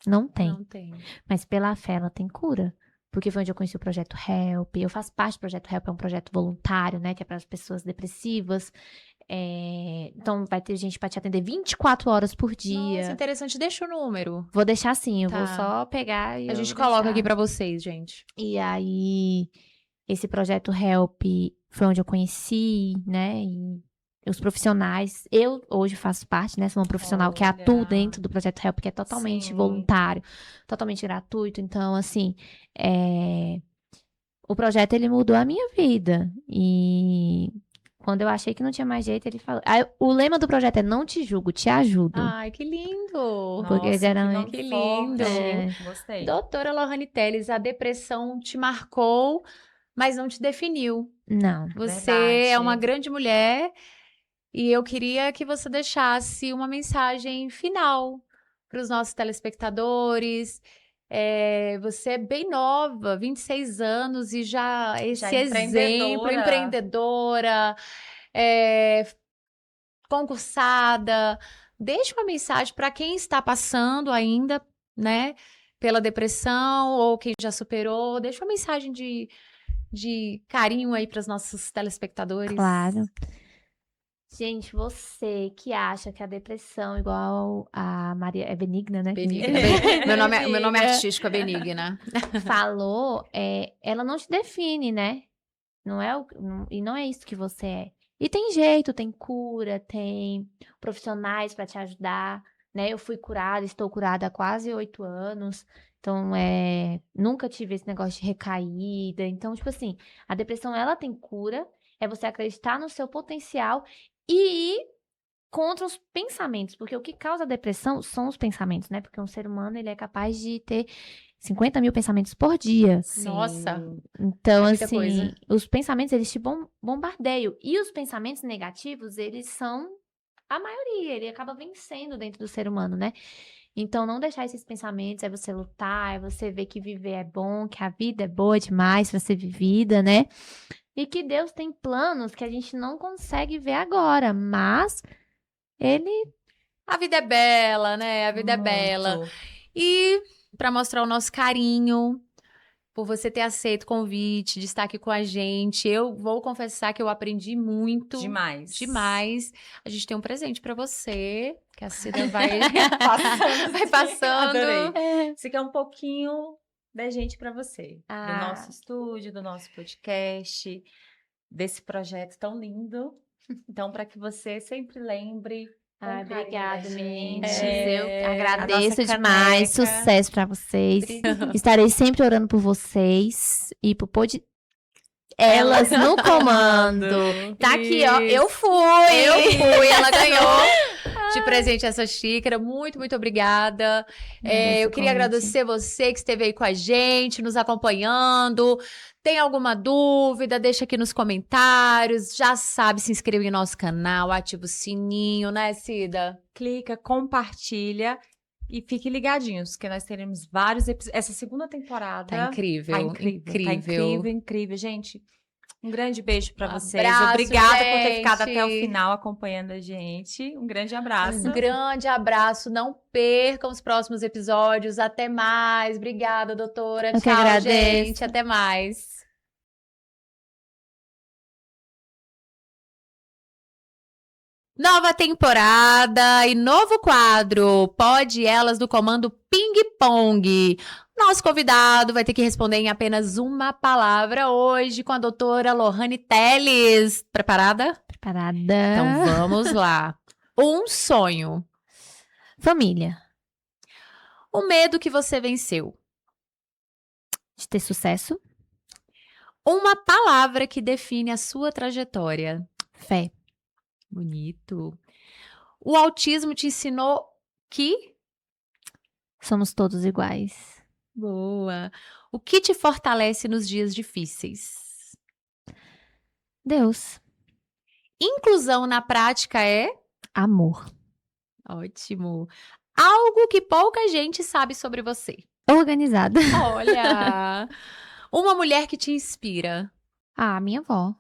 não tem. Não tem. Mas pela fé, ela tem cura. Porque foi onde eu conheci o Projeto Help. Eu faço parte do Projeto Help, é um projeto voluntário, né? Que é para as pessoas depressivas. Então, vai ter gente para te atender 24 horas por dia. Nossa, interessante. Deixa o número. Vou deixar assim, eu Tá. vou só pegar e A eu gente vou coloca deixar. aqui pra vocês, gente. E aí, esse Projeto Help foi onde eu conheci, né? E os profissionais. Eu hoje faço parte, né? Sou uma profissional que atua Olha. dentro do Projeto Help, que é totalmente Sim. voluntário, totalmente gratuito. Então, assim, o projeto ele mudou a minha vida. E quando eu achei que não tinha mais jeito, ele falou. Aí, o lema do projeto é não te julgo, te ajudo. Ai, que lindo. Porque Nossa, geralmente- que forte. lindo. Gostei. Doutora Lohane Telles, a depressão te marcou, mas não te definiu. Não. Você Verdade. é uma grande mulher e eu queria que você deixasse uma mensagem final para os nossos telespectadores. Você é bem nova, 26 anos, e já esse exemplo, empreendedora, concursada. Deixa uma mensagem para quem está passando ainda, né, pela depressão ou quem já superou. Deixa uma mensagem de carinho aí para os nossos telespectadores. Claro. Gente, você que acha que a depressão, igual a Maria, é benigna, né? Benigna. Meu nome artístico é Benigna. Falou, ela não te define, né? E não é isso que você é. E tem jeito, tem cura, tem profissionais para te ajudar, né? Eu fui curada, estou curada há quase 8 anos. Então, nunca tive esse negócio de recaída. Então, tipo assim, a depressão, ela tem cura. É você acreditar no seu potencial e ir contra os pensamentos. Porque o que causa depressão são os pensamentos, né? Porque um ser humano, ele é capaz de ter 50 mil pensamentos por dia. Nossa. Então, É muita assim, coisa. os pensamentos, eles te bombardeiam. E os pensamentos negativos, eles são a maioria. Ele acaba vencendo dentro do ser humano, né? Então, não deixar esses pensamentos, é você lutar, é você ver que viver é bom, que a vida é boa demais pra ser vivida, né? E que Deus tem planos que a gente não consegue ver agora, mas Ele... A vida é bela, né? A vida é bela. Muito. E para mostrar o nosso carinho por você ter aceito o convite de estar aqui com a gente, eu vou confessar que eu aprendi muito. Demais. Demais. A gente tem um presente para você, que a Cida vai Passando. vai passando. Adorei. Isso aqui é um pouquinho da gente para você. Do Ah. nosso estúdio, do nosso podcast, desse projeto tão lindo. Então, para que você sempre lembre. com Ai, carinho obrigada, da meninas. gente. Eu A agradeço nossa demais. caneca. Sucesso pra vocês. Estarei sempre orando por vocês e por Elas no comando. Tá aqui, ó. Eu fui. Ela ganhou de presente essa xícara. Muito, muito obrigada. Eu queria agradecer você que esteve aí com a gente, nos acompanhando. Tem alguma dúvida? Deixa aqui nos comentários. Já sabe, se inscreve em nosso canal, ativa o sininho, né, Cida? Clica, compartilha e fique ligadinhos, porque nós teremos vários episódios. Essa segunda temporada Tá incrível. tá incrível, gente. Um grande beijo pra Um vocês. abraço, Obrigada por ter ficado gente. até o final acompanhando a gente. Um grande abraço. Um grande abraço. Não percam os próximos episódios. Até mais. Obrigada, doutora. Eu que Tchau, agradeço. gente. Até mais. Nova temporada e novo quadro. Pode Elas do comando Ping Pong. Nosso convidado vai ter que responder em apenas uma palavra hoje com a doutora Lohane Teles. Preparada? Preparada. Então vamos lá. Um sonho. Família. O medo que você venceu. De ter sucesso. Uma palavra que define a sua trajetória. Fé. Bonito. O autismo te ensinou que? Somos todos iguais. Boa. O que te fortalece nos dias difíceis? Deus. Inclusão na prática é? Amor. Ótimo. Algo que pouca gente sabe sobre você. Organizada. Olha. Uma mulher que te inspira. Ah, minha avó.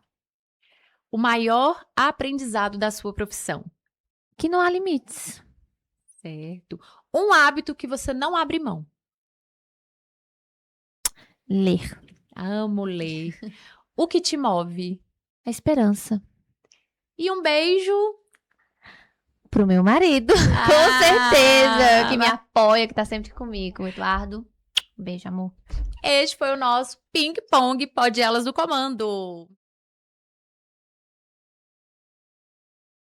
O maior aprendizado da sua profissão. Que não há limites. Certo. Um hábito que você não abre mão. Ler. Amo ler. O que te move? A esperança. E um beijo. Pro meu marido. Ah, Com certeza. Que me vai- apoia, que tá sempre comigo. Eduardo. Um beijo, amor. Este foi o nosso Ping Pong Pode Elas do Comando.